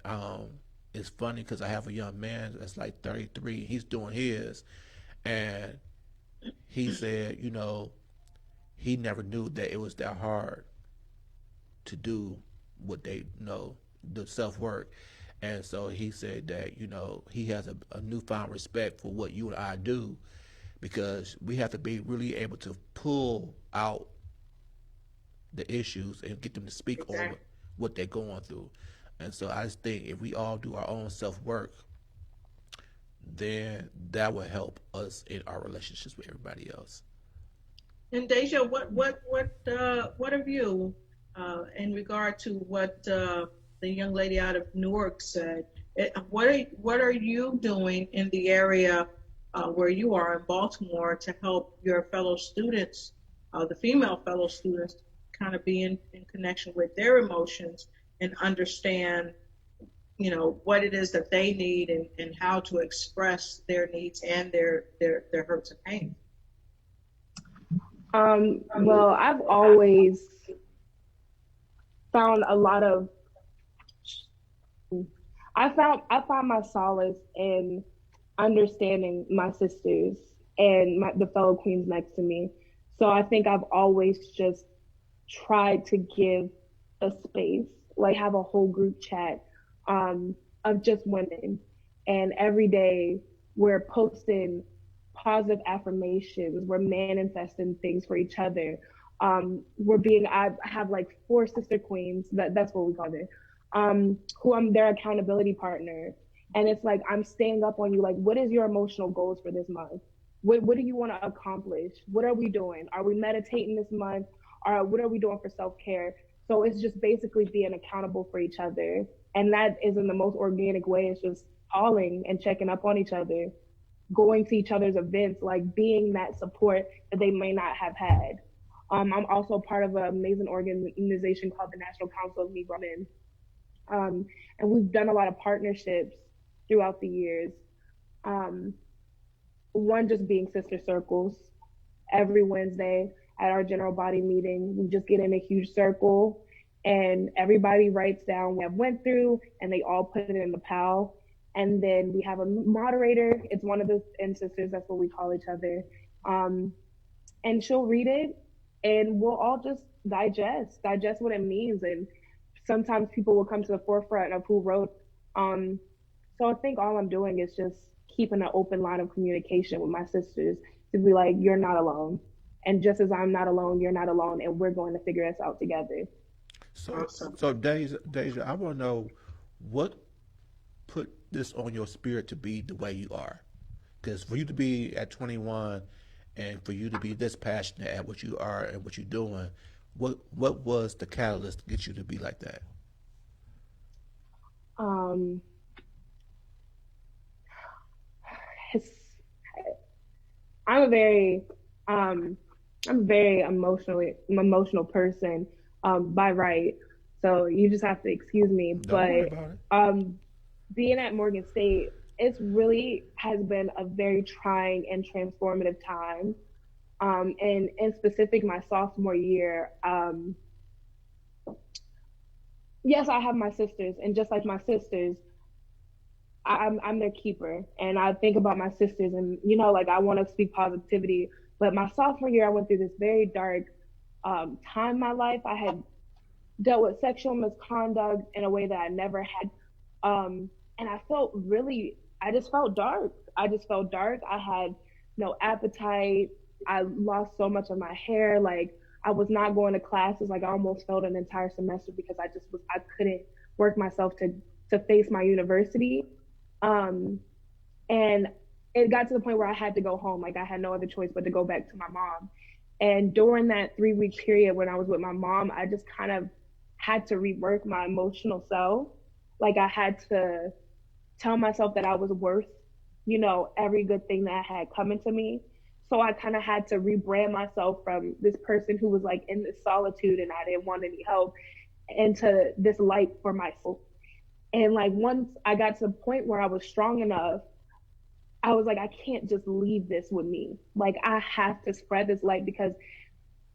it's funny because I have a young man that's like 33. He's doing his, and he said, he never knew that it was that hard to do what they know, the self work. And so he said that, he has a newfound respect for what you and I do because we have to be really able to pull out the issues and get them to speak over Exactly. what they're going through. And so I just think if we all do our own self work, then that will help us in our relationships with everybody else. And Deja, what have you, in regard to what the young lady out of Newark said? What are you doing in the area where you are in Baltimore to help your fellow students, the female fellow students, kind of be in connection with their emotions and understand, what it is that they need and how to express their needs and their hurts and pains? Well, I've always found a lot of I found my solace in understanding my sisters and the fellow queens next to me. So I think I've always just tried to give a space, like have a whole group chat of just women. And every day we're posting positive affirmations, we're manifesting things for each other. I have like four sister queens, that's what we call it, who I'm their accountability partner. And it's like, I'm staying up on you. Like, what is your emotional goals for this month? What do you want to accomplish? What are we doing? Are we meditating this month? Or what are we doing for self care? So it's just basically being accountable for each other. And that is in the most organic way. It's just calling and checking up on each other, going to each other's events, like being that support that they may not have had. I'm also part of an amazing organization called the National Council of Negro Men. And we've done a lot of partnerships throughout the years. Um, One just being sister circles. Every Wednesday at our general body meeting, we just get in a huge circle and everybody writes down what I've went through and they all put it in the pal. And then we have a moderator. It's one of the sisters. That's what we call each other. Um, and she'll read it and we'll all just digest what it means. And sometimes people will come to the forefront of who wrote. Um, so I think all I'm doing is just keeping an open line of communication with my sisters to be like, you're not alone. And just as I'm not alone, you're not alone, and we're going to figure this out together. So, Awesome. Deja, I want to know what put this on your spirit to be the way you are. Because for you to be at 21 and for you to be this passionate at what you are and what you're doing, what was the catalyst to get you to be like that? Um, it's, I'm a very, um, I'm a very emotional person by right. So you just have to excuse me. Don't worry But about it. um, being at Morgan State, it's really has been a very trying and transformative time. And in specific, my sophomore year, yes, I have my sisters, and just like my sisters, I'm their keeper, and I think about my sisters, and like I want to speak positivity. But my sophomore year, I went through this very dark time in my life. I had dealt with sexual misconduct in a way that I never had, and I felt really I just felt dark. I just felt dark. I had no appetite. I lost so much of my hair. Like I was not going to classes. Like I almost failed an entire semester because I couldn't work myself to face my university. Um, and it got to the point where I had to go home. Like I had no other choice but to go back to my mom. And during that 3 week period when I was with my mom, I just kind of had to rework my emotional self. Like I had to tell myself that I was worth, every good thing that had coming to me. So I kind of had to rebrand myself from this person who was like in this solitude and I didn't want any help into this light for myself. And like once I got to the point where I was strong enough, I was like, I can't just leave this with me. Like I have to spread this light because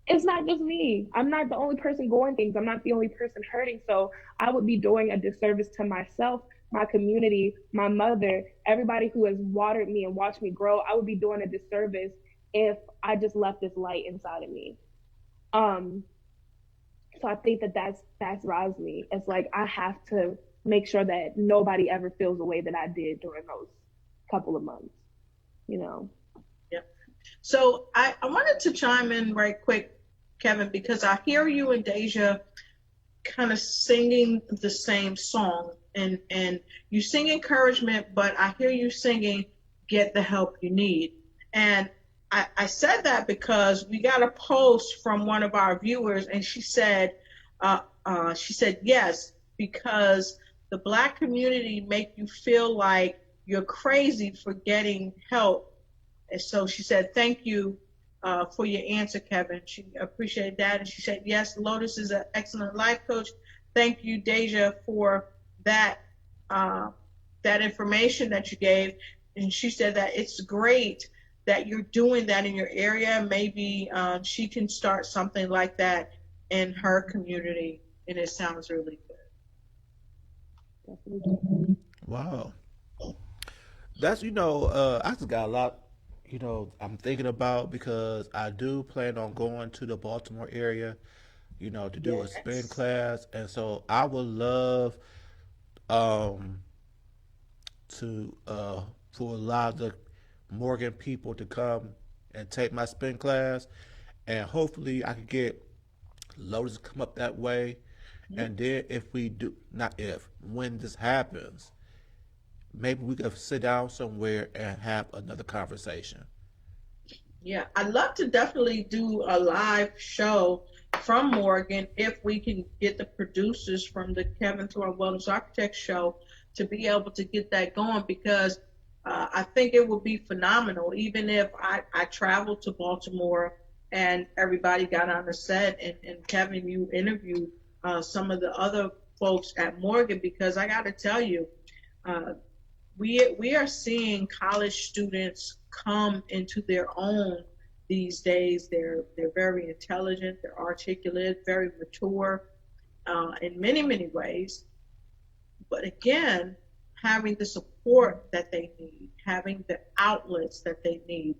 it's not just me. I'm not the only person going things. I'm not the only person hurting. So I would be doing a disservice to myself, my community, my mother, everybody who has watered me and watched me grow. I would be doing a disservice if I just left this light inside of me. Um, so I think that that's drives me. It's like I have to make sure that nobody ever feels the way that I did during those couple of months. You know. Yeah. So I wanted to chime in right quick, Kevin, because I hear you and Deja kind of singing the same song, and you sing encouragement, but I hear you singing get the help you need. And I said that because we got a post from one of our viewers, and she said yes, because the Black community make you feel like you're crazy for getting help. And so she said, thank you for your answer, Kevin. She appreciated that. And she said, yes, Lotus is an excellent life coach. Thank you, Deja, for that that information that you gave. And she said that it's great that you're doing that in your area. Maybe she can start something like that in her community. And it sounds really good. Wow. That's I just got a lot I'm thinking about because I do plan on going to the Baltimore area, to do a spin Yes. class, and so I would love um to for a lot of the Morgan people to come and take my spin class, and hopefully I could get Lotus to come up that way, and then if we do not if when this happens, maybe we could sit down somewhere and have another conversation. Yeah, I'd love to definitely do a live show from Morgan if we can get the producers from the Kevin Thorne Wellness Architect show to be able to get that going, because I think it would be phenomenal. Even if I traveled to Baltimore and everybody got on the set, and Kevin, you interviewed some of the other folks at Morgan, because I got to tell you, uh, we are seeing college students come into their own these days. They're very intelligent, they're articulate, very mature in many ways. But again, having the support that they need, having the outlets that they need,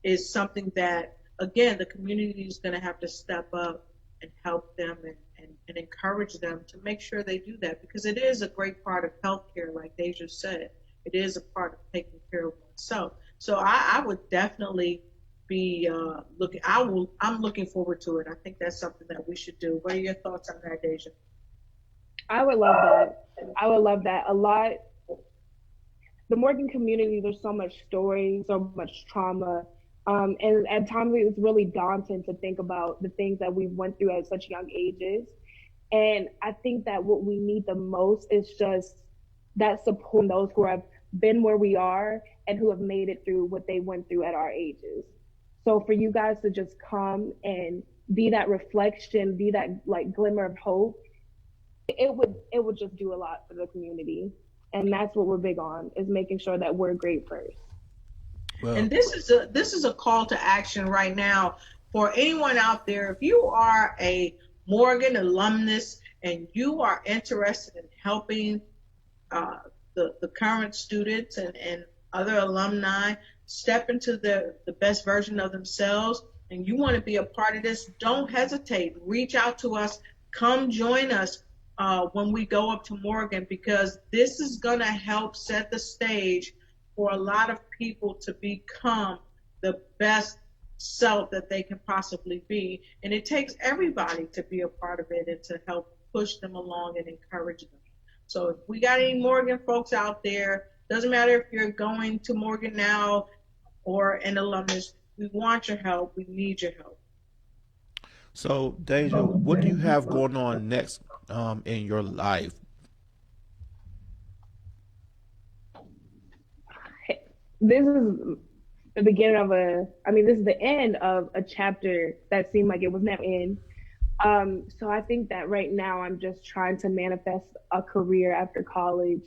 is something that again the community is going to have to step up and help them, and encourage them to make sure they do that, because it is a great part of healthcare, like Deja said. It is a part of taking care of oneself. So I would definitely be looking. I'm looking forward to it. I think that's something that we should do. What are your thoughts on that, Deja? I would love that. I would love that a lot. The Morgan community, there's so much story, so much trauma. And at times it's really daunting to think about the things that we went through at such young ages. And I think that what we need the most is just that support from those who have been where we are and who have made it through what they went through at our ages. So for you guys to just come and be that reflection, be that like glimmer of hope, it would just do a lot for the community. And that's what we're big on, is making sure that we're great first. Well, And this is a call to action right now for anyone out there. If you are a Morgan alumnus and you are interested in helping uh, the current students and other alumni step into the best version of themselves, and you want to be a part of this, don't hesitate. Reach out to us. Come join us when we go up to Morgan, because this is going to help set the stage for a lot of people to become the best self that they can possibly be. And it takes everybody to be a part of it and to help push them along and encourage them. So if we got any Morgan folks out there, doesn't matter if you're going to Morgan now or an alumnus, we want your help. We need your help. So, Deja, what do you have going on next in your life? This is the beginning of this is the end of a chapter that seemed like it was never in. So I think that right now I'm just trying to manifest a career after college.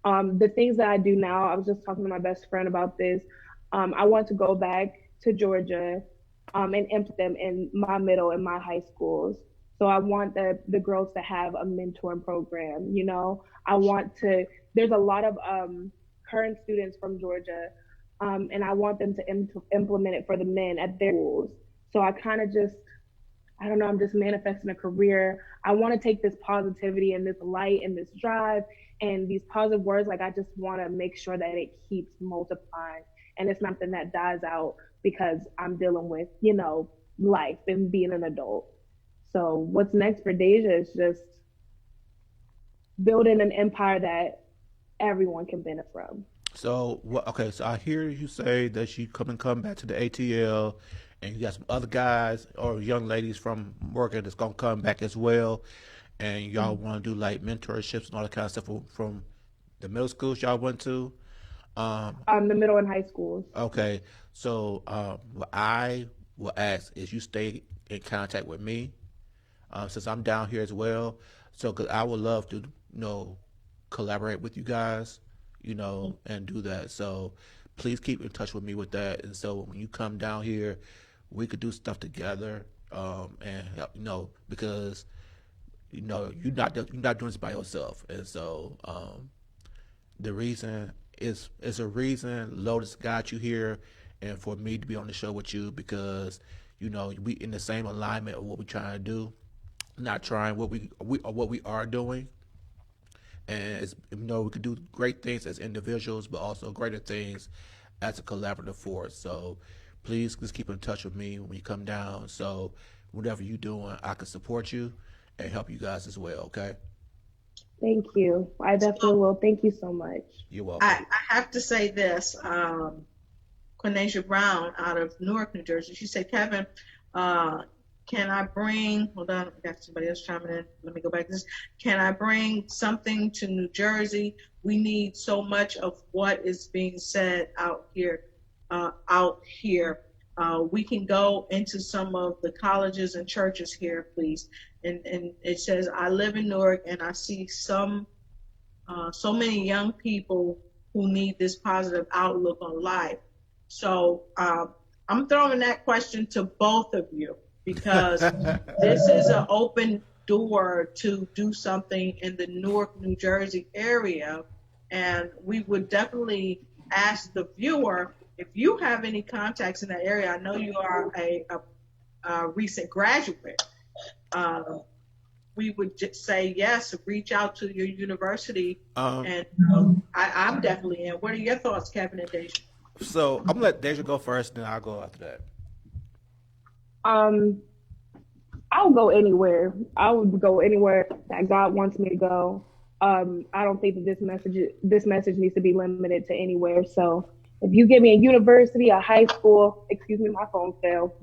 The things that I do now, I was just talking to my best friend about this. I want to go back to Georgia and implement them in my middle and my high schools. So I want the girls to have a mentoring program. I want to. There's a lot of current students from Georgia, and I want them to implement it for the men at their schools. So I kind of just I don't know, I'm just manifesting a career. I want to take this positivity and this light and this drive and these positive words. Like, I just want to make sure that it keeps multiplying and it's something that dies out because I'm dealing with, life and being an adult. So, what's next for Deja is just building an empire that everyone can benefit from. So, what? Okay, so I hear you say that you come back to the ATL, and you got some other guys or young ladies from working that's gonna come back as well, and y'all Mm. want to do like mentorships and all that kind of stuff from the middle schools y'all went to. Um, The middle and high schools. okay, so what I will ask is you stay in contact with me since I'm down here as well. So, cause I would love to, collaborate with you guys, and do that. So, please keep in touch with me with that. And so, when you come down here, we could do stuff together, and help, because you're not doing this by yourself. And so, the reason is a reason Lotus got you here, and for me to be on the show with you because we in the same alignment of what we're trying to do, not trying what we are doing, and we could do great things as individuals, but also greater things as a collaborative force. So please just keep in touch with me when you come down. So whatever you're doing, I can support you and help you guys as well. Okay, Thank you. I definitely So will. Thank you so much. you're I, welcome. I have to say this. Quinasia Brown out of Newark, New Jersey. She said, Kevin, uh, can I bring, hold on, I got somebody else chiming in. Let me go back to this. Can I bring something to New Jersey? We need so much of what is being said out here. Out here. We can go into some of the colleges and churches here, please. And it says, I live in Newark and I see so many young people who need this positive outlook on life. So I'm throwing that question to both of you because this is an open door to do something in the Newark, New Jersey area. And we would definitely ask the viewer if you have any contacts in that area. I know you are a recent graduate. Um, we would just say yes, reach out to your university. um, And I'm definitely in. What are your thoughts, Kevin and Deja? so I'm gonna let Deja go first, then I'll go after that. Um, I'll go anywhere. I would go anywhere that God wants me to go. I don't think that this message needs to be limited to anywhere. So if you give me a university, a high school, excuse me, my phone fell.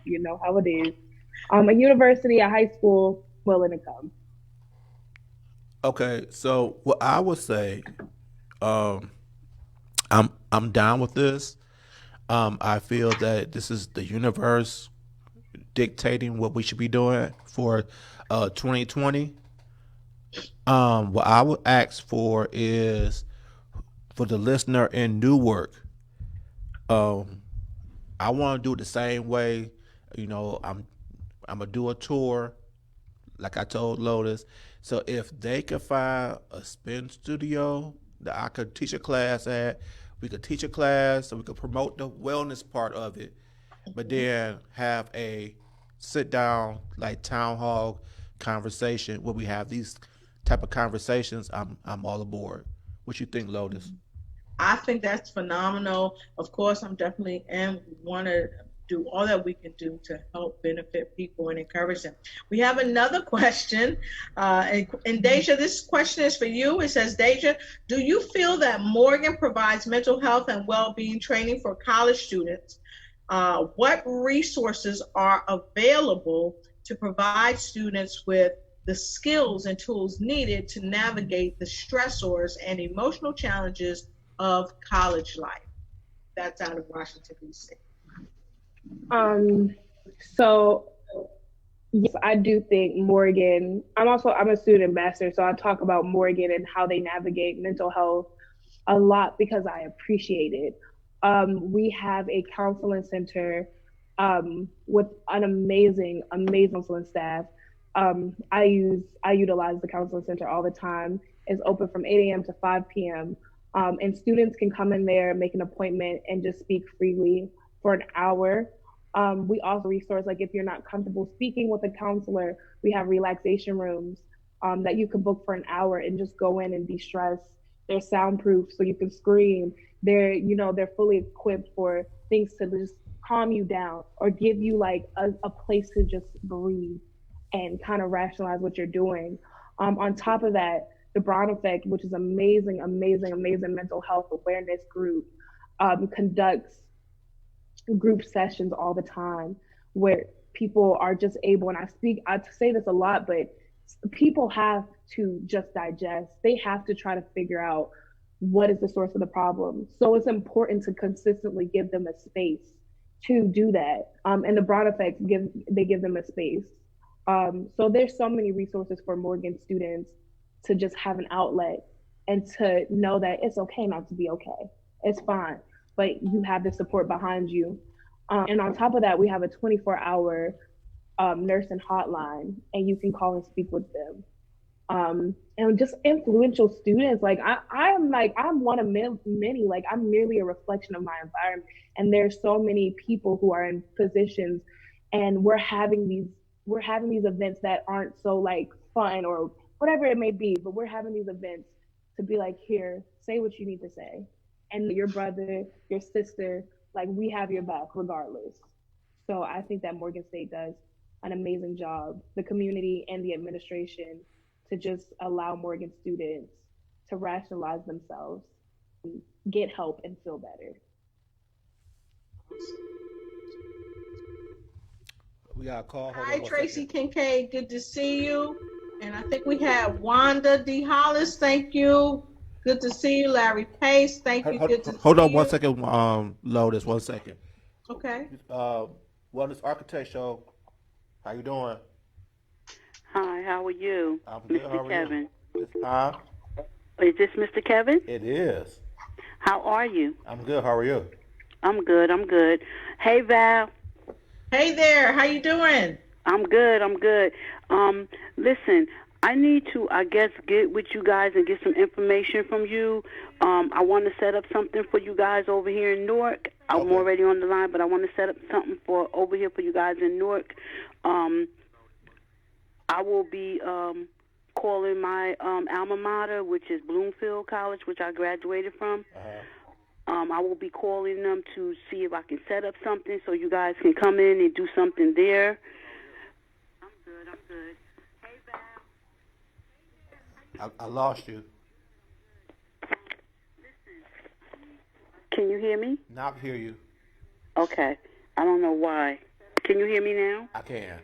You know how it is. A university, a high school, willing to come. Okay, so what I would say, um, I'm down with this. I feel that this is the universe dictating what we should be doing for 2020. What I would ask for is for the listener in Newark. Um, I want to do it the same way. I'm gonna do a tour like I told Lotus. So if they could find a spin studio that I could teach a class at, we could teach a class so we could promote the wellness part of it, but then have a sit down like town hall conversation where we have these type of conversations. I'm all aboard. What you think, Lotus? I think that's phenomenal. Of course, I'm definitely and want to do all that we can do to help benefit people and encourage them. We have another question, and Deja, this question is for you. It says, Deja, do you feel that Morgan provides mental health and well-being training for college students? What resources are available to provide students with the skills and tools needed to navigate the stressors and emotional challenges of college life? That's out of Washington, D.C. Um, so yes, I do think Morgan. I'm a student ambassador, so I talk about Morgan and how they navigate mental health a lot because I appreciate it. We have a counseling center with an amazing counseling staff. I utilize the counseling center all the time. It's open from 8 a.m. to 5 p.m. And students can come in there, make an appointment, and just speak freely for an hour. We also resource like if you're not comfortable speaking with a counselor, we have relaxation rooms that you can book for an hour and just go in and de-stress. They're soundproof, so you can scream. They're fully equipped for things to just calm you down or give you like a place to just breathe and kind of rationalize what you're doing. On top of that, the Brown Effect, which is amazing mental health awareness group, conducts group sessions all the time where people are just able, and I say this a lot, but people have to just digest. They have to try to figure out what is the source of the problem. So it's important to consistently give them a space to do that. And the Broad Effect give them a space. So there's so many resources for Morgan students to just have an outlet and to know that it's okay not to be okay. It's fine, but you have the support behind you. And on top of that, we have a 24-hour nursing hotline, and you can call and speak with them. And just influential students. I'm one of many. Like I'm merely a reflection of my environment, and there's so many people who are in positions, and we're having these events that aren't so like fun or whatever it may be, but we're having these events to be like, here, say what you need to say, and your brother, your sister, like we have your back regardless. So I think that Morgan State does an amazing job, the community and the administration, to just allow Morgan students to rationalize themselves, get help, and feel better. We got a call. Hold Hi, on one Tracy second. Kincaid. Good to see you. And I think we have Wanda D. Hollis. Thank you. Good to see you. Larry Pace. Thank you. Good to Hold see on one you. second. Lotus, 1 second. Okay. Wellness Architect Show. How you doing? Hi, how are you, I'm good. Mr. How are you? Kevin? Huh? Is this Mr. Kevin? It is. How are you? I'm good. How are you? I'm good. I'm good. Hey, Val. Hey there. How you doing? I'm good. I'm good. Listen, I need to, I guess, get with you guys and get some information from you. I want to set up something for you guys over here in Newark. I'm Okay. already on the line, but I want to set up something for over here for you guys in Newark. Um, I will be calling my alma mater, which is Bloomfield College, which I graduated from. Uh-huh. I will be calling them to see if I can set up something so you guys can come in and do something there. I'm good. I'm good. Hey, Val. I lost you. Can you hear me? Now I hear you. Okay. I don't know why. Can you hear me now? I can.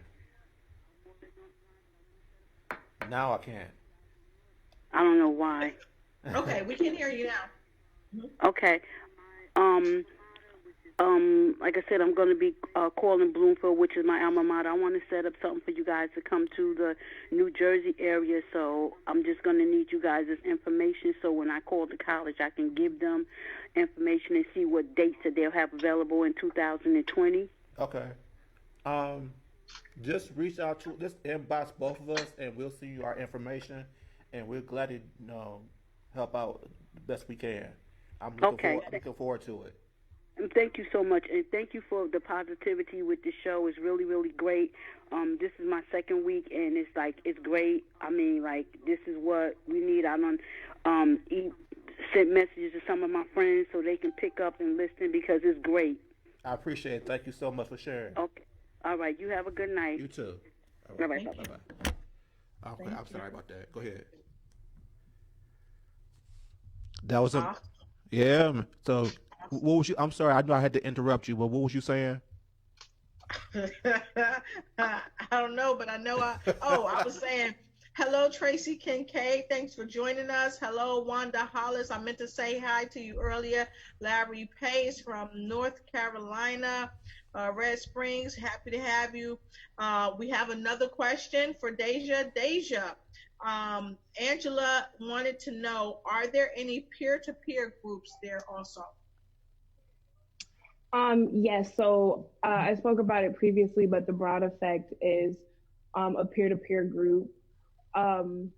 Now I can. I don't know why. Okay, we can hear you now. Okay. Um, like I said, I'm going to be calling Bloomfield, which is my alma mater. I want to set up something for you guys to come to the New Jersey area, so I'm just going to need you guys' information so when I call the college, I can give them information and see what dates that they'll have available in 2020. Okay. Just reach out to just inbox both of us, and we'll send you our information, and we're glad to help out the best we can. Okay. I'm looking forward to it. And thank you so much, and thank you for the positivity with the show. It's really, really great. This is my second week, and it's great. I mean, like, this is what we need. I don't sent messages to some of my friends so they can pick up and listen because it's great. I appreciate it. Thank you so much for sharing. Okay. All right. You have a good night. You too. All All right. right. Bye Thank Bye you. bye. bye. Okay, Thank I'm you. sorry about that. Go ahead. That was a Ah, yeah. So what was you? I'm sorry. I know I had to interrupt you, but what was you saying? I don't know, but I know I was saying, hello, Tracy Kincaid. Thanks for joining us. Hello, Wanda Hollis. I meant to say hi to you earlier. Larry Pace from North Carolina, Red Springs. Happy to have you. We have another question for Deja. Deja, Angela wanted to know, are there any peer-to-peer groups there also? Yes, so I spoke about it previously, but the Broad Effect is a peer-to-peer group. Um,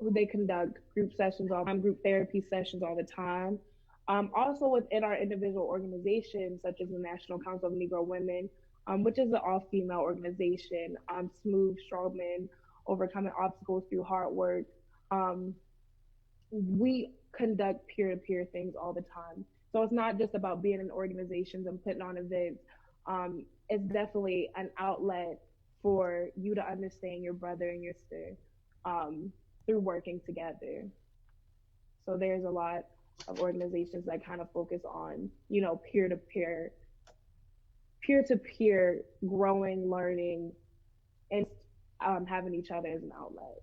they conduct group sessions all the time, group therapy sessions all the time. Also within our individual organizations, such as the National Council of Negro Women, which is an all-female organization, smooth, strong men, overcoming obstacles through hard work. Um, we conduct peer-to-peer things all the time. So it's not just about being in organizations and putting on events. It's definitely an outlet for you to understand your brother and your sister um, through working together. So there's a lot of organizations that kind of focus on, peer-to-peer, peer-to-peer growing, learning, and having each other as an outlet.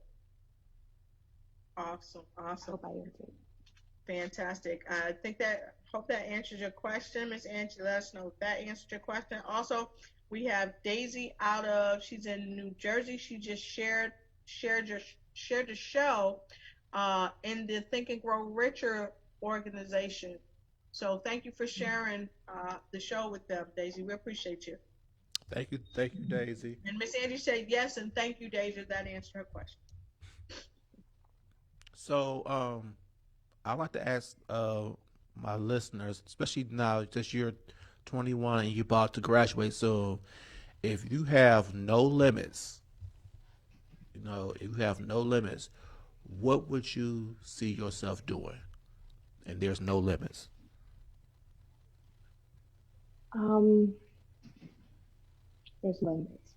Awesome, I awesome. hope I answered. Fantastic. I think that hope that answers your question, Miss Angie. Let us know if that answered your question. Also, we have Daisy she's in New Jersey. She just shared your shared the show in the Think and Grow Richer organization. So thank you for sharing the show with them, Daisy. We appreciate you. Thank you, Daisy. And Miss Angie said yes, and thank you, Daisy. That answered her question. So, I like to ask my listeners, especially now that you're 21 and you're about to graduate soon, if you have no limits, if you have no limits, what would you see yourself doing? And there's no limits. Um, there's limits.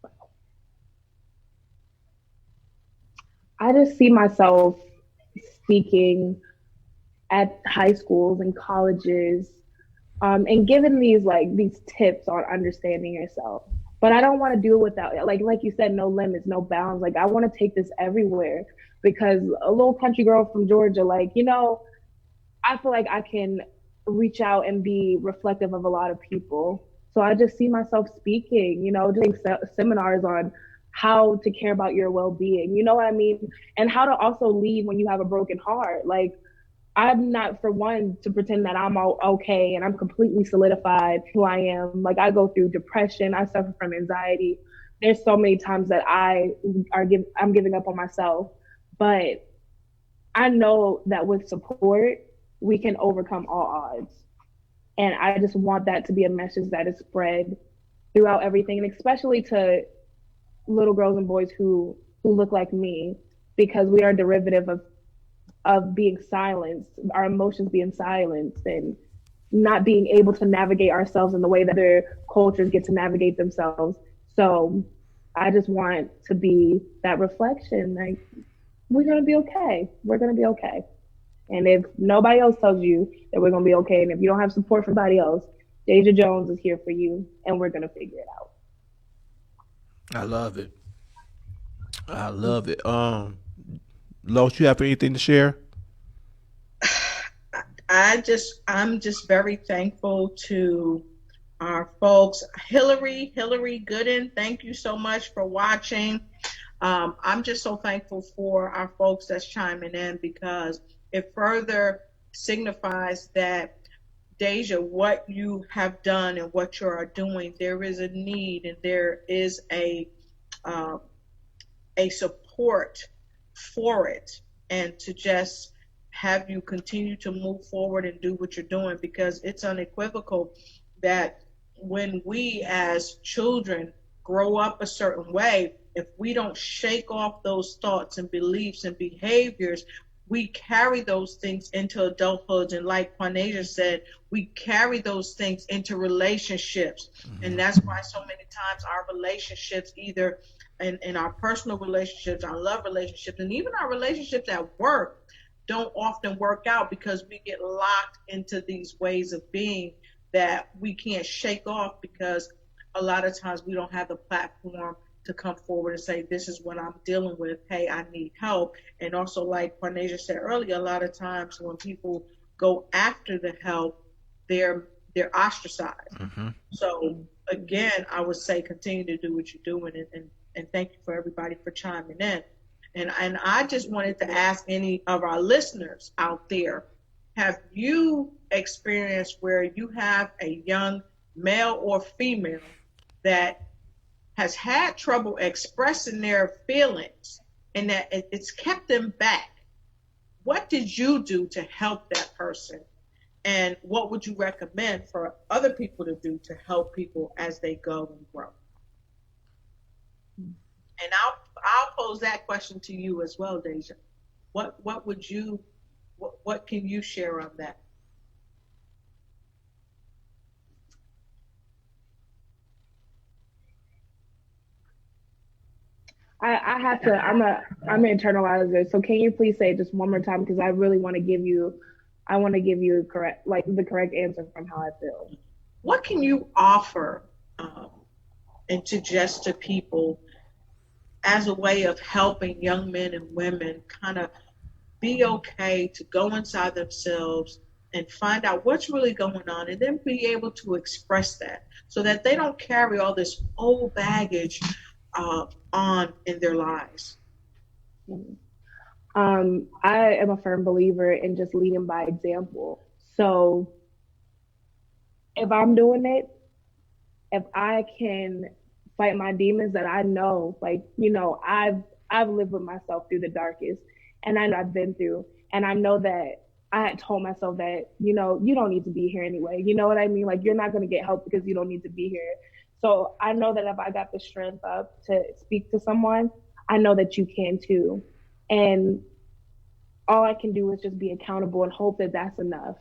I just see myself speaking at high schools and colleges, and giving these tips on understanding yourself. But I don't want to do it without like you said, no limits, no bounds. Like I want to take this everywhere because a little country girl from Georgia, I feel like I can reach out and be reflective of a lot of people. So I just see myself speaking, doing seminars on how to care about your well-being. You know what I mean? And how to also leave when you have a broken heart. Like I'm not for one to pretend that I'm all okay and I'm completely solidified who I am. Like I go through depression, I suffer from anxiety. There's so many times that I'm giving up on myself, but I know that with support we can overcome all odds. And I just want that to be a message that is spread throughout everything, and especially to little girls and boys who look like me, because we are derivative of being silenced, our emotions being silenced, and not being able to navigate ourselves in the way that other cultures get to navigate themselves. So I just want to be that reflection. Like we're gonna be okay. We're gonna be okay. And if nobody else tells you that we're gonna be okay, and if you don't have support from anybody else, Deja Jones is here for you, and we're gonna figure it out. I love it. I love it. Los, you have anything to share? I'm just very thankful to our folks. Hillary Gooden, thank you so much for watching. I'm just so thankful for our folks that's chiming in because it further signifies that Deja, what you have done and what you are doing, there is a need and there is uh, a support for it, and to just have you continue to move forward and do what you're doing because it's unequivocal that when we as children grow up a certain way, if we don't shake off those thoughts and beliefs and behaviors, we carry those things into adulthood. And like Quanasia said, we carry those things into relationships. And Mm-hmm. that's why so many times our relationships, either in our personal relationships, our love relationships, and even our relationships at work, don't often work out because we get locked into these ways of being that we can't shake off because a lot of times we don't have the platform to come forward and say, this is what I'm dealing with. Hey, I need help. And also, like Quanasia said earlier, a lot of times when people go after the help, they're ostracized. Mm-hmm. So again, I would say continue to do what you're doing, and thank you for everybody for chiming in. And I just wanted to ask any of our listeners out there, have you experienced where you have a young male or female that has had trouble expressing their feelings and that it's kept them back? What did you do to help that person? And what would you recommend for other people to do to help people as they go and grow? And I'll pose that question to you as well, Deja. What would you what can you share on that? I have to. I'm an internalizer. So can you please say it just one more time because I really want to give you. I want to give you correct, like the correct answer from how I feel. What can you offer um, and suggest to people as a way of helping young men and women kind of be okay to go inside themselves and find out what's really going on and then be able to express that so that they don't carry all this old baggage on in their lives? I am a firm believer in just leading by example. So if I'm doing it, if I can fight my demons that I know, like, I've lived with myself through the darkest and I know I've been through, and I know that I had told myself that, you don't need to be here anyway. You know what I mean? Like, you're not going to get help because you don't need to be here. So I know that if I got the strength up to speak to someone, I know that you can too. And all I can do is just be accountable and hope that that's enough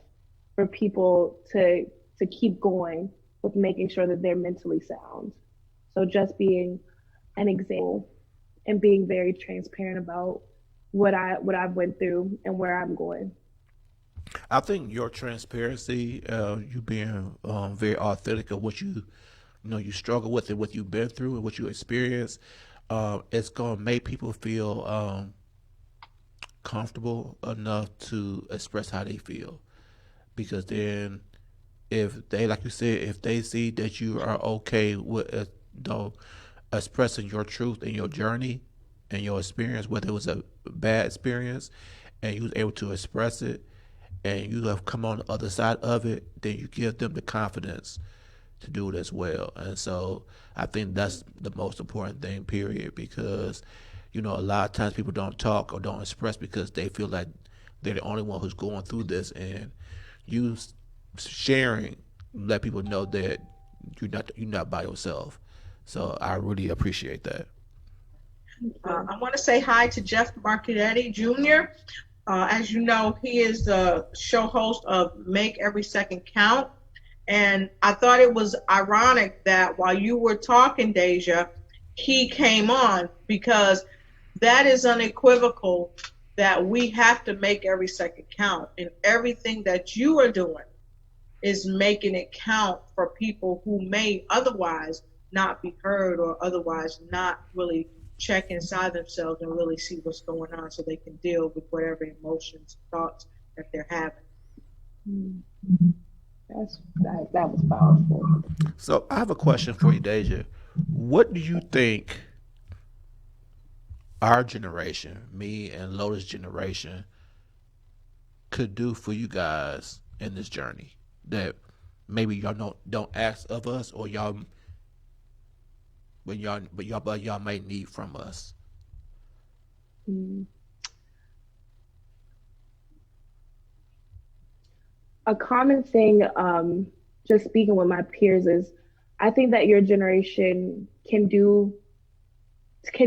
for people to keep going with making sure that they're mentally sound. So just being an example and being very transparent about what I've went through and where I'm going. I think your transparency, you being very authentic of what you struggle with and what you've been through and what you experience, it's gonna make people feel comfortable enough to express how they feel. Because then, if they, like you said, if they see that you are okay with though expressing your truth and your journey and your experience, whether it was a bad experience, and you was able to express it, and you have come on the other side of it, then you give them the confidence to do it as well. And so I think that's the most important thing, period, because a lot of times people don't talk or don't express because they feel like they're the only one who's going through this, and you sharing let people know that you're not by yourself. So I really appreciate that. I want to say hi to Jeff Marchetti Jr. As you know, he is the show host of Make Every Second Count. And I thought it was ironic that while you were talking, Deja, he came on because that is unequivocal that we have to make every second count. And everything that you are doing is making it count for people who may otherwise not be heard or otherwise not really check inside themselves and really see what's going on so they can deal with whatever emotions, thoughts that they're having. That was powerful. So I have a question for you, Deja. What do you think our generation, me and Lotus generation, could do for you guys in this journey that maybe y'all don't ask of us, or y'all may need from us? Mm. A common thing, just speaking with my peers, is I think that your generation can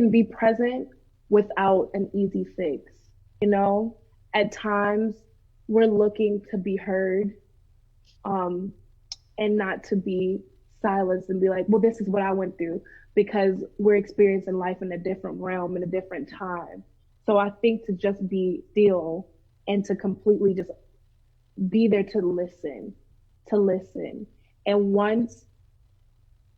be present without an easy fix, you know? at times we're looking to be heard, um, and not to be silenced and be like, well, this is what I went through, because we're experiencing life in a different realm, in a different time. So I think to just be still and to completely just be there to listen. And once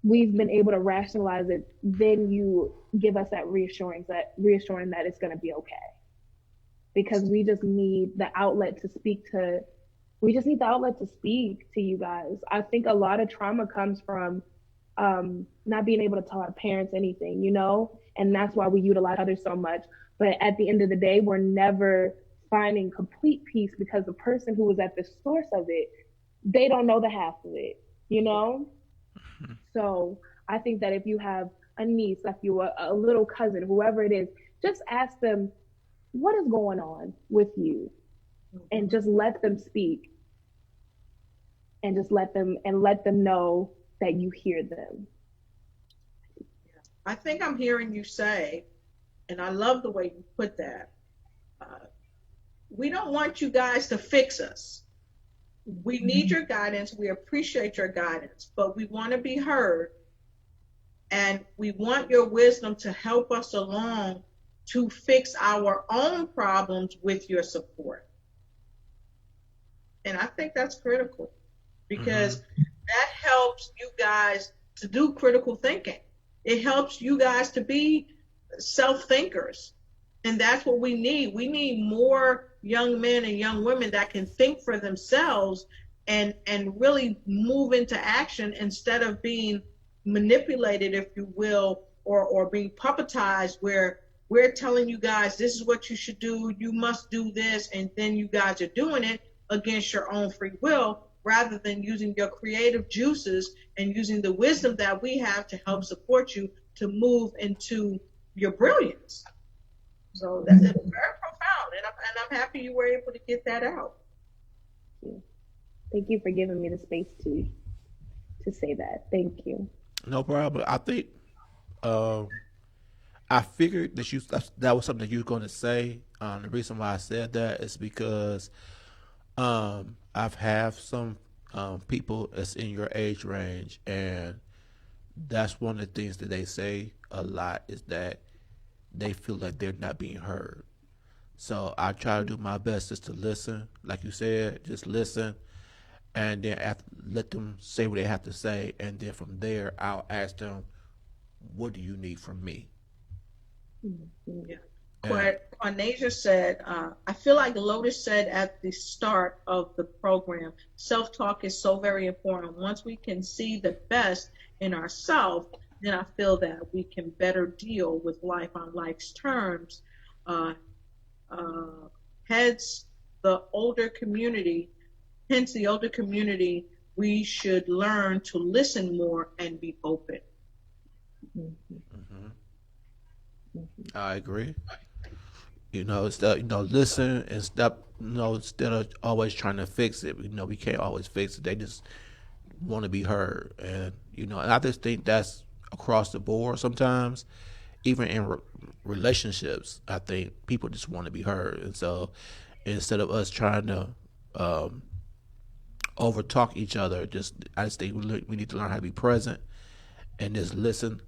we've been able to rationalize it, then you give us that reassuring that it's going to be okay. Because we just need the outlet to speak to we just need the outlet to speak to you guys. I think a lot of trauma comes from not being able to tell our parents anything, and that's why we utilize others so much. But at the end of the day, we're never finding complete peace because the person who was at the source of it, they don't know the half of it, you know? So I think that if you have a niece, like you, a little cousin, whoever it is, just ask them, what is going on with you? And just let them speak, and just let them know that you hear them. I think I'm hearing you say, and I love the way you put that. We don't want you guys to fix us. We need your guidance. We appreciate your guidance, but we want to be heard, and we want your wisdom to help us along to fix our own problems with your support. And I think that's critical, because that helps you guys to do critical thinking. It helps you guys to be self-thinkers. And that's what we need. We need more young men and young women that can think for themselves and really move into action instead of being manipulated, if you will, or being puppetized, where we're telling you guys this is what you should do, you must do this, and then you guys are doing it against your own free will, rather than using your creative juices and using the wisdom that we have to help support you to move into your brilliance. So that's very profound, and I'm happy you were able to get that out. Thank you for giving me the space to say that. Thank you. No problem. I think um, I figured that was something that you were going to say. The reason why I said that is because I've have some people that's in your age range, and that's one of the things that they say a lot is that they feel like they're not being heard. So I try to do my best just to listen, like you said, just listen, and then let them say what they have to say, and then from there I'll ask them, "What do you need from me?" Yeah. And Quanasia said, I feel like Lotus said at the start of the program, self-talk is so very important. Once we can see the best in ourselves, then I feel that we can better deal with life on life's terms. Uh, Heads the older community, hence the older community, we should learn to listen more and be open. I agree. Instead, listen and stop. Instead of always trying to fix it. We can't always fix it. They just want to be heard, and I just think that's across the board. Sometimes, even in relationships, I think people just want to be heard, and so instead of us trying to um, over talk each other, I just think we need to learn how to be present and just listen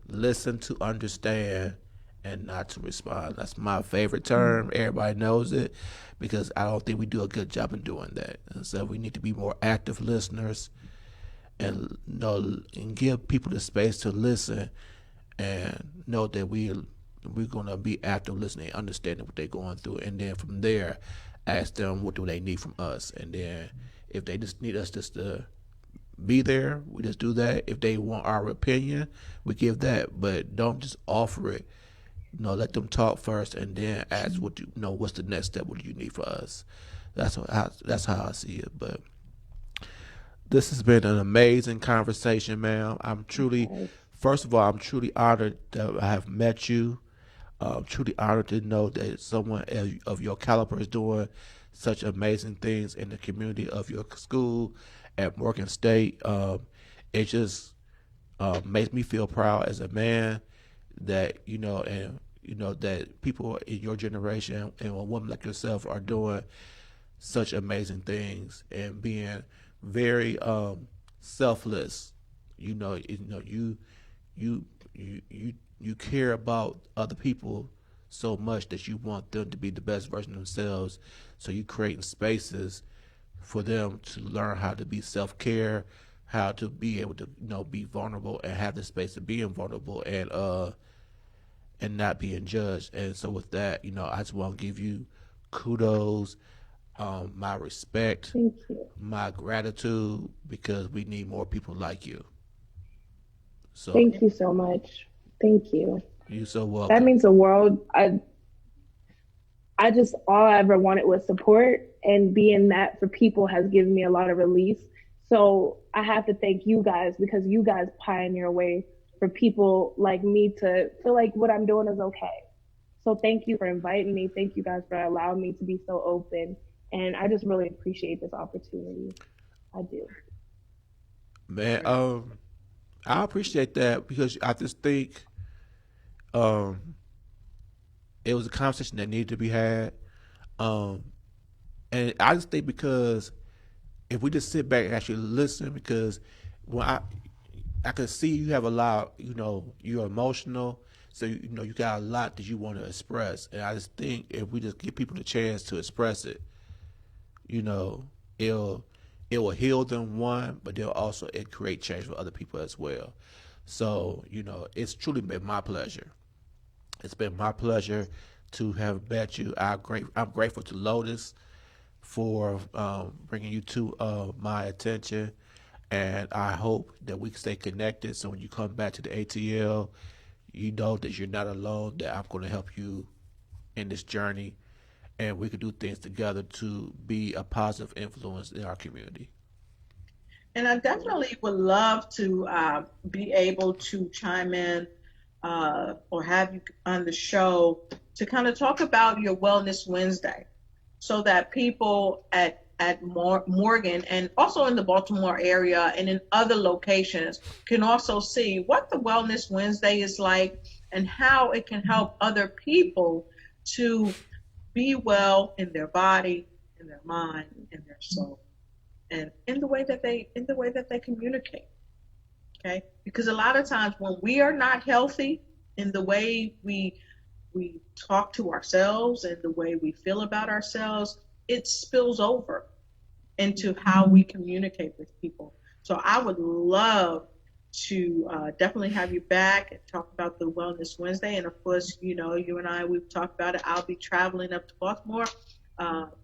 to understand and not to respond. That's my favorite term. Everybody knows it because I don't think we do a good job in doing that. And so we need to be more active listeners and and give people the space to listen and know that we're gonna be active listening, understanding what they're going through, and then from there, ask them what do they need from us, and then if they just need us just to be there, we just do that. If they want our opinion, we give that, but don't just offer it. Let them talk first, and then ask what's the next step? What do you need for us? That's how I see it. But this has been an amazing conversation, ma'am. First of all, I'm truly honored that I have met you. Truly honored to know that someone of your caliber is doing such amazing things in the community of your school at Morgan State. It just makes me feel proud as a man that and that people in your generation and a woman like yourself are doing such amazing things and being very selfless. You you care about other people so much that you want them to be the best version of themselves. So you creating spaces for them to learn how to be self care, how to be able to be vulnerable and have the space of being vulnerable and not being judged. And so with that, I just want to give you kudos, my respect, Thank you. my gratitude because we need more people like you. So Thank you so much. Thank you. you so That welcome. means the world. I just all I ever wanted was support, and being that for people has given me a lot of release. So I have to thank you guys because you guys pioneer a way for people like me to feel like what I'm doing is okay. So thank you for inviting me. Thank you guys for allowing me to be so open. And I just really appreciate this opportunity. I do. Man, I appreciate that because I just think um it was a conversation that needed to be had. Um and I just think because if we just sit back and actually listen, because when I can see you have a lot, you're emotional, so you got a lot that you want to express, and I just think if we just give people the chance to express it, you know, it'll it will heal them one, but they'll also it create change for other people as well. So it's truly been my pleasure. It's been my pleasure to have met you. I'm grateful to Lotus for bringing you to my attention. And I hope that we can stay connected. So when you come back to the ATL, you know that you're not alone, that I'm going to help you in this journey. And we can do things together to be a positive influence in our community. And I definitely would love to be able to chime in or have you on the show to kind of talk about your Wellness Wednesday so that people at Morgan and also in the Baltimore area and in other locations can also see what the Wellness Wednesday is like and how it can help other people to be well in their body, in their mind, in their soul, and in the way that they communicate. Okay, because a lot of times when we are not healthy in the way we talk to ourselves and the way we feel about ourselves, it spills over into how we communicate with people. So I would love to definitely have you back and talk about the Wellness Wednesday. And of course, you and I, we've talked about it. I'll be traveling up to Baltimore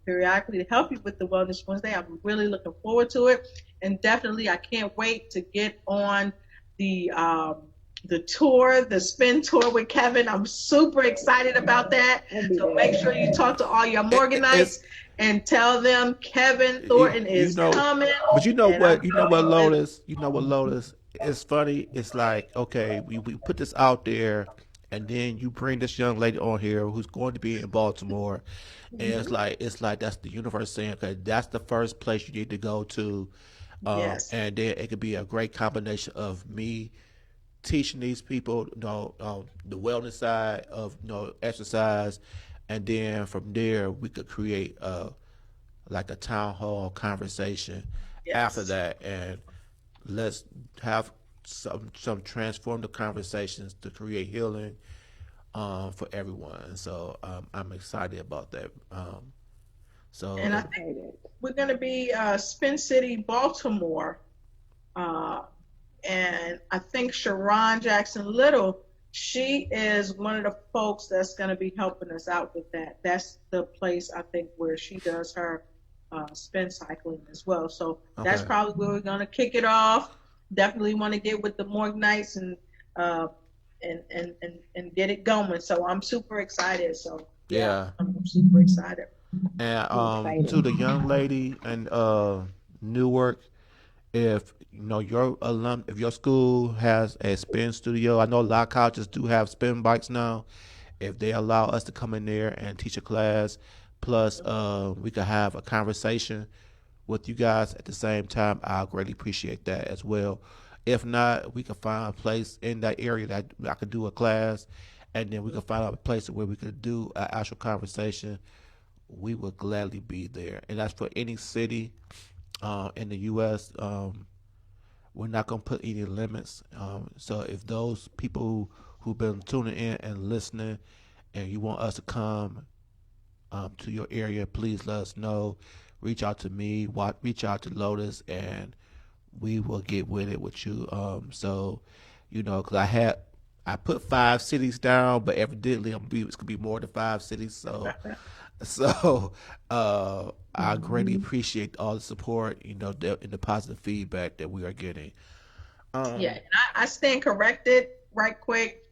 periodically to help you with the Wellness Wednesday. I'm really looking forward to it. And definitely, I can't wait to get on the um, the tour, the spin tour with Kevin. I'm super excited about that. I'll be So make there. sure you talk to all your It's Morganites and tell them Kevin you, Thornton you is know, coming. but And I'm you know what, telling you, Lotus, It's funny. It's like, okay, we put this out there, and then you bring this young lady on here who's going to be in Baltimore, and mhm, it's like that's the universe saying, okay, that's the first place you need to go to, yes, and then it could be a great combination of me teaching these people, the wellness side of exercise, and then from there we could create like a town hall conversation after yes. that, and let's have some transformative conversations to create healing for everyone. So I'm excited about that. And I So think Excited. we're going to be Spin City, Baltimore. Uh, and I think Sharon Jackson Little, she is one of the folks that's going to be helping us out with that. That's the place I think where she does her spin cycling as well. So that's okay, probably where we're going to kick it off. Definitely want to get with the Morg Nights uh, and get it going. So I'm super excited. So yeah, yeah. I'm super excited. And I'm to excited. the young lady in Newark, if if your school has a spin studio, I know a lot of colleges do have spin bikes now. If they allow us to come in there and teach a class, plus we could have a conversation with you guys at the same time, I'll greatly appreciate that as well. If not, we can find a place in that area that I could do a class, and then we can find out a place where we could do an actual conversation, we would gladly be there. And that's for any city in the U.S. We're not going to put any limits. So if those people who've been tuning in and listening, and you want us to come to your area, please let us know. Reach out to me, reach out to Lotus, and we will get with it with you. So, because I put 5 cities down, but evidently it's gonna be more than 5 cities. So I greatly Mhm. appreciate all the support, and the positive feedback that we are getting. Yeah, Um, and I stand corrected right quick.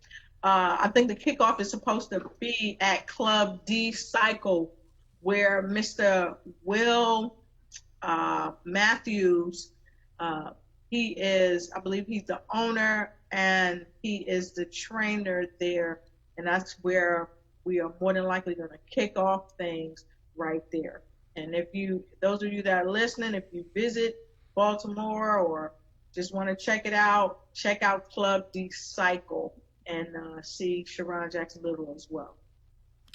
I think the kickoff is supposed to be at Club D Cycle, where Mr. Will Matthews, uh, he is, I believe he's the owner and he is the trainer there. And that's where we are more than likely going to kick off things right there. And those of you that are listening, if you visit Baltimore or just want to check it out, check out Club Cycle and see Sharon Jackson Little as well.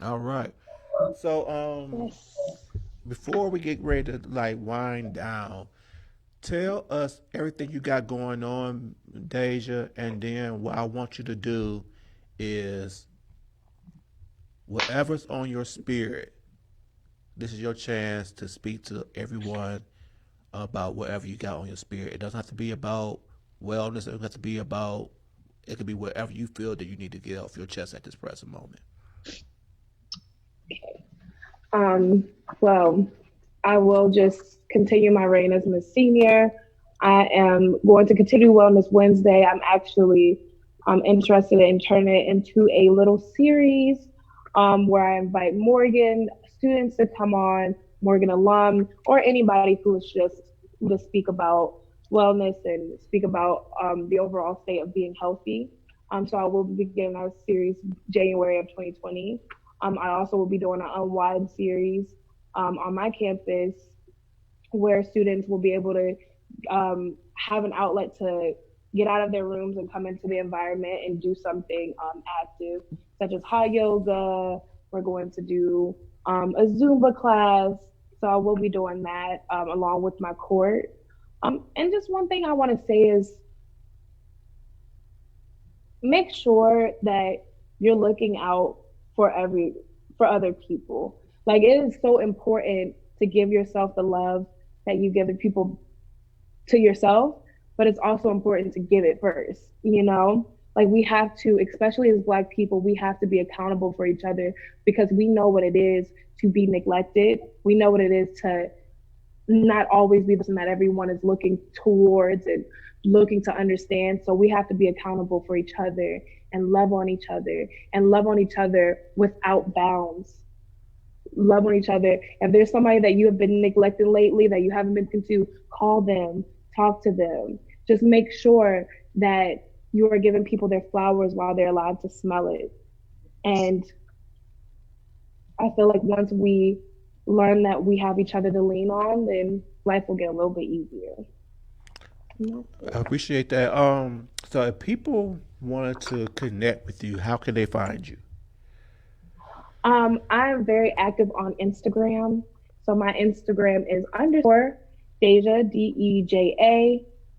all right. So Yes. before we get ready to like wind down, tell us everything you got going on, Deja, and then what I want you to do is whatever's on your spirit. This is your chance to speak to everyone about whatever you got on your spirit. It doesn't have to be about wellness. It doesn't have to be about. It could be whatever you feel that you need to get off your chest at this present moment. Um, well, I will just continue my reign as Miss Senior. I am going to continue Wellness Wednesday. I'm actually interested in turning it into a little series where I invite Morgan students to come on, Morgan alum, or anybody who is just to speak about wellness and speak about the overall state of being healthy. So I will be beginning our series January of 2020. I also will be doing an unwind series on my campus where students will be able to have an outlet to get out of their rooms and come into the environment and do something active, such as hot yoga. We're going to do a Zumba class. So I will be doing that along with my court. And just one thing I want to say is make sure that you're looking out for every for other people. Like it is so important to give yourself the love that you give the people to yourself, but it's also important to give it first, you know? Like we have to, especially as black people, we have to be accountable for each other because we know what it is to be neglected. We know what it is to not always be the person that everyone is looking towards and looking to understand. So we have to be accountable for each other and love on each other and love on each other without bounds. Love on each other. If there's somebody that you have been neglecting lately that you haven't been to, call them, talk to them. Just make sure that you are giving people their flowers while they're allowed to smell it. And I feel like once we learn that we have each other to lean on, then life will get a little bit easier. And that's I it. appreciate that. So if people wanted to connect with you, how can they find you? I am very active on Instagram. So my Instagram is underscore Deja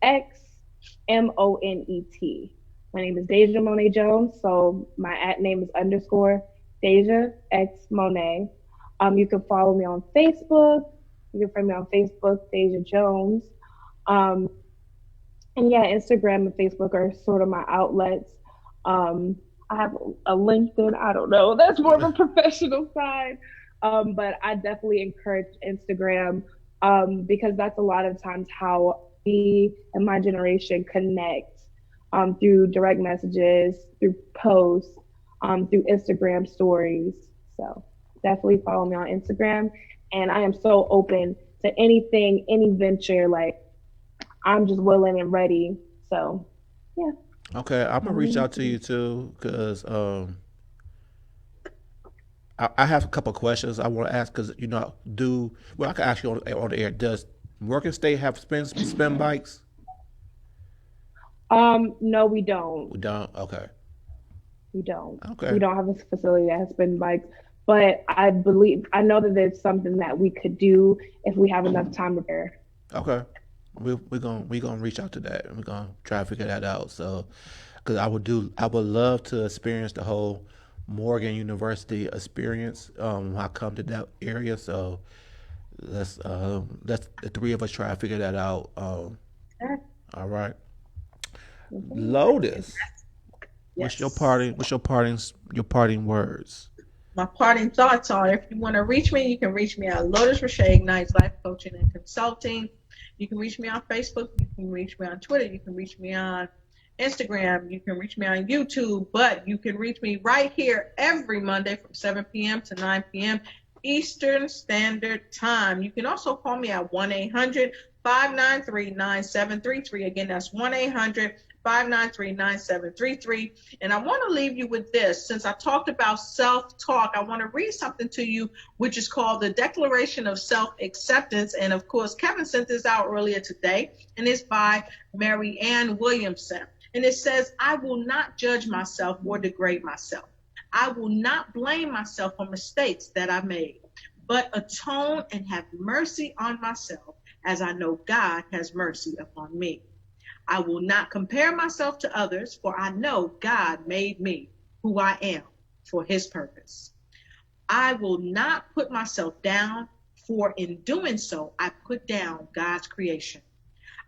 DejaXMonet. My name is Deja Monet Jones. So my at name is underscore Deja X Monet. You can follow me on Facebook. You can find me on Facebook, Deja Jones. Um, and yeah, Instagram and Facebook are sort of my outlets. Um, I have a LinkedIn. I don't know. That's more of a professional side. But I definitely encourage Instagram because that's a lot of times how we and my generation connect through direct messages, through posts, through Instagram stories. So definitely follow me on Instagram. And I am so open to anything, any venture. Like I'm just willing and ready. So yeah, Okay, I'm gonna follow reach me out to too. you too because I have a couple of questions I want to ask because do well I can ask you on the air. Does Morgan State have spin bikes? No, we don't. We don't. Okay. We don't. We Okay. don't have a facility that has spin bikes, but I know that there's something that we could do if we have enough time to prepare. Okay. We gonna reach out to that, and we're gonna try to figure that out. So, because I would love to experience the whole Morgan University experience when I come to that area. So let's the three of us try to figure that out. All right, Lotus. Yes. What's your parting words? My parting thoughts are, if you want to reach me, you can reach me at Lotus Roche Ignites Life Coaching and Consulting. You can reach me on Facebook. You can reach me on Twitter. You can reach me on Instagram. You can reach me on YouTube. But you can reach me right here every Monday from 7 p.m. to 9 p.m. Eastern Standard Time. You can also call me at 1-800-593-9733. Again, that's 1-800-593-9733. And I want to leave you with this. Since I talked about self-talk, I want to read something to you, which is called the Declaration of Self-Acceptance. And of course, Kevin sent this out earlier today, and it's by Mary Ann Williamson. And it says, I will not judge myself or degrade myself. I will not blame myself for mistakes that I made, but atone and have mercy on myself as I know God has mercy upon me. I will not compare myself to others, for I know God made me who I am for his purpose. I will not put myself down, for in doing so, I put down God's creation.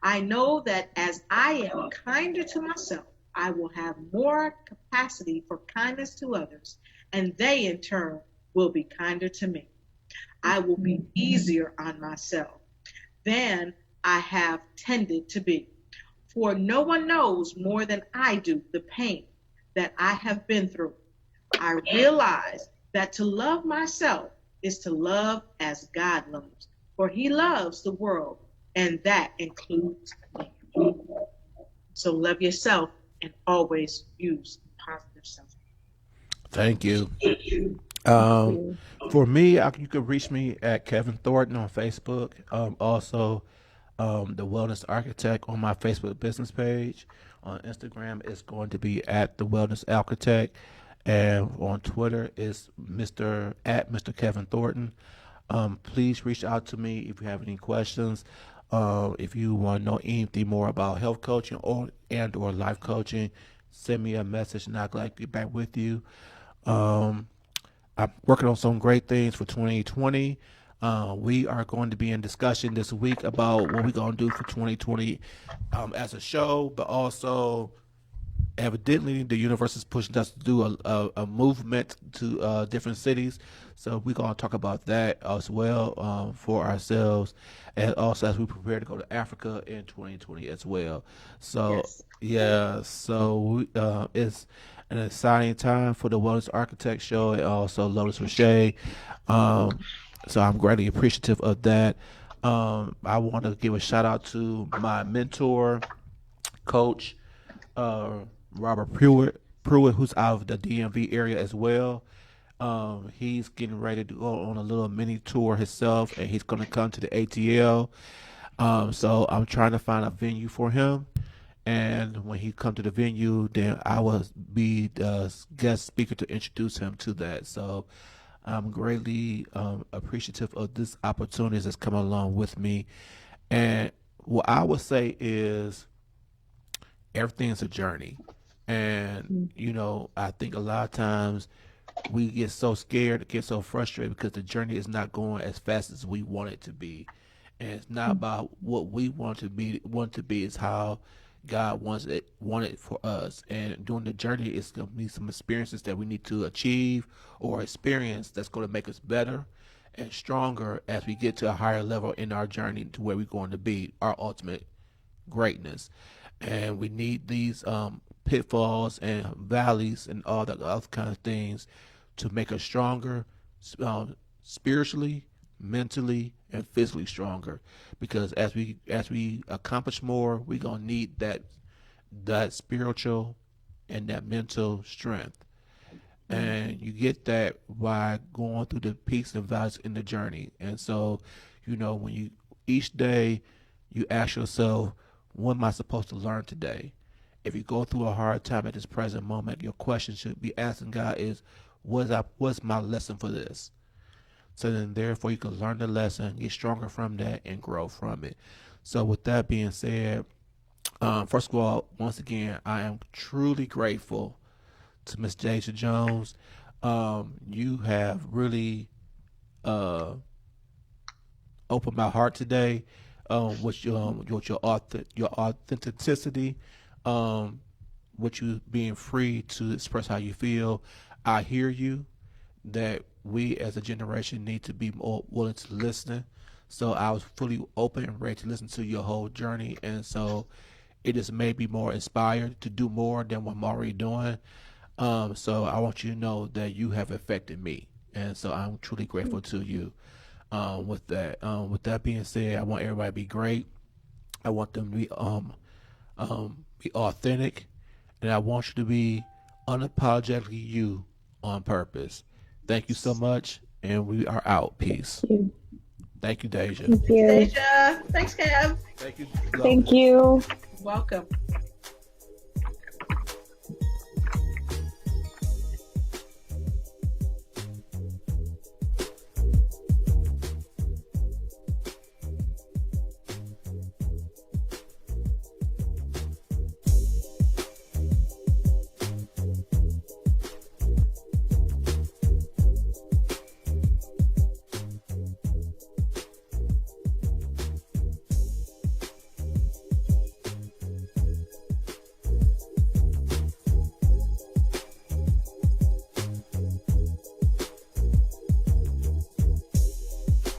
I know that as I am kinder to myself, I will have more capacity for kindness to others, and they in turn will be kinder to me. I will be easier on myself than I have tended to be. For no one knows more than I do the pain that I have been through. I realize that to love myself is to love as God loves, for he loves the world, and that includes me. So love yourself and always use positive self. Thank you. Thank Um, you. for me, you can reach me at Kevin Thornton on Facebook. Also, the Wellness Architect on my Facebook business page. On Instagram, it's going to be at the Wellness Architect, and on Twitter, it's Mr. Kevin Thornton. Please reach out to me if you have any questions. If you want to know anything more about health coaching or life coaching, send me a message and I'll gladly get back with you. Um, I'm working on some great things for 2020. We are going to be in discussion this week about what we're going to do for 2020 as a show, but also evidently the universe is pushing us to do a movement to different cities. So we're going to talk about that as well for ourselves, and also as we prepare to go to Africa in 2020 as well. So Yes. yeah, it's an exciting time for the Wellness Architect Show and also Lotus Roche. Um, so I'm greatly appreciative of that. I want to give a shout out to my mentor, coach, uh, Robert Pruitt, who's out of the DMV area as well. He's getting ready to go on a little mini tour himself, and he's going to come to the ATL. So I'm trying to find a venue for him. And when he come to the venue, then I will be the guest speaker to introduce him to that. So I'm greatly appreciative of this opportunity that's come along with me. And what I would say is everything's a journey. And, I think a lot of times we get so scared, get so frustrated because the journey is not going as fast as we want it to be. And it's not about what we want to be, is how God wanted for us. And during the journey it's gonna be some experiences that we need to achieve or experience that's gonna make us better and stronger as we get to a higher level in our journey to where we're going to be, our ultimate greatness. And we need these pitfalls and valleys and all the other kind of things to make us stronger, spiritually, mentally, and physically stronger. Because as we accomplish more, we're gonna need that spiritual and that mental strength. And you get that by going through the peaks and valleys in the journey. And so, when you each day you ask yourself, what am I supposed to learn today? If you go through a hard time at this present moment, your question should be asking God is, what's my lesson for this? So then, therefore, you can learn the lesson, get stronger from that, and grow from it. So, with that being said, first of all, once again, I am truly grateful to Miss Deja Jones. You have really uh, opened my heart today with your authenticity, um, with you being free to express how you feel. I hear you that we as a generation need to be more willing to listen. So I was fully open and ready to listen to your whole journey, and so it just made me more inspired to do more than what I'm already doing. So I want you to know that you have affected me, and so I'm truly grateful to you. With that being said, I want everybody to be great. I want them to be authentic, and I want you to be unapologetically you on purpose. Thank you so much, and we are out. Peace. Thank you. Thank you, Deja. Thank Thanks, you. Deja. Thanks, Kev. Thank you, Thank lovely. you. Welcome.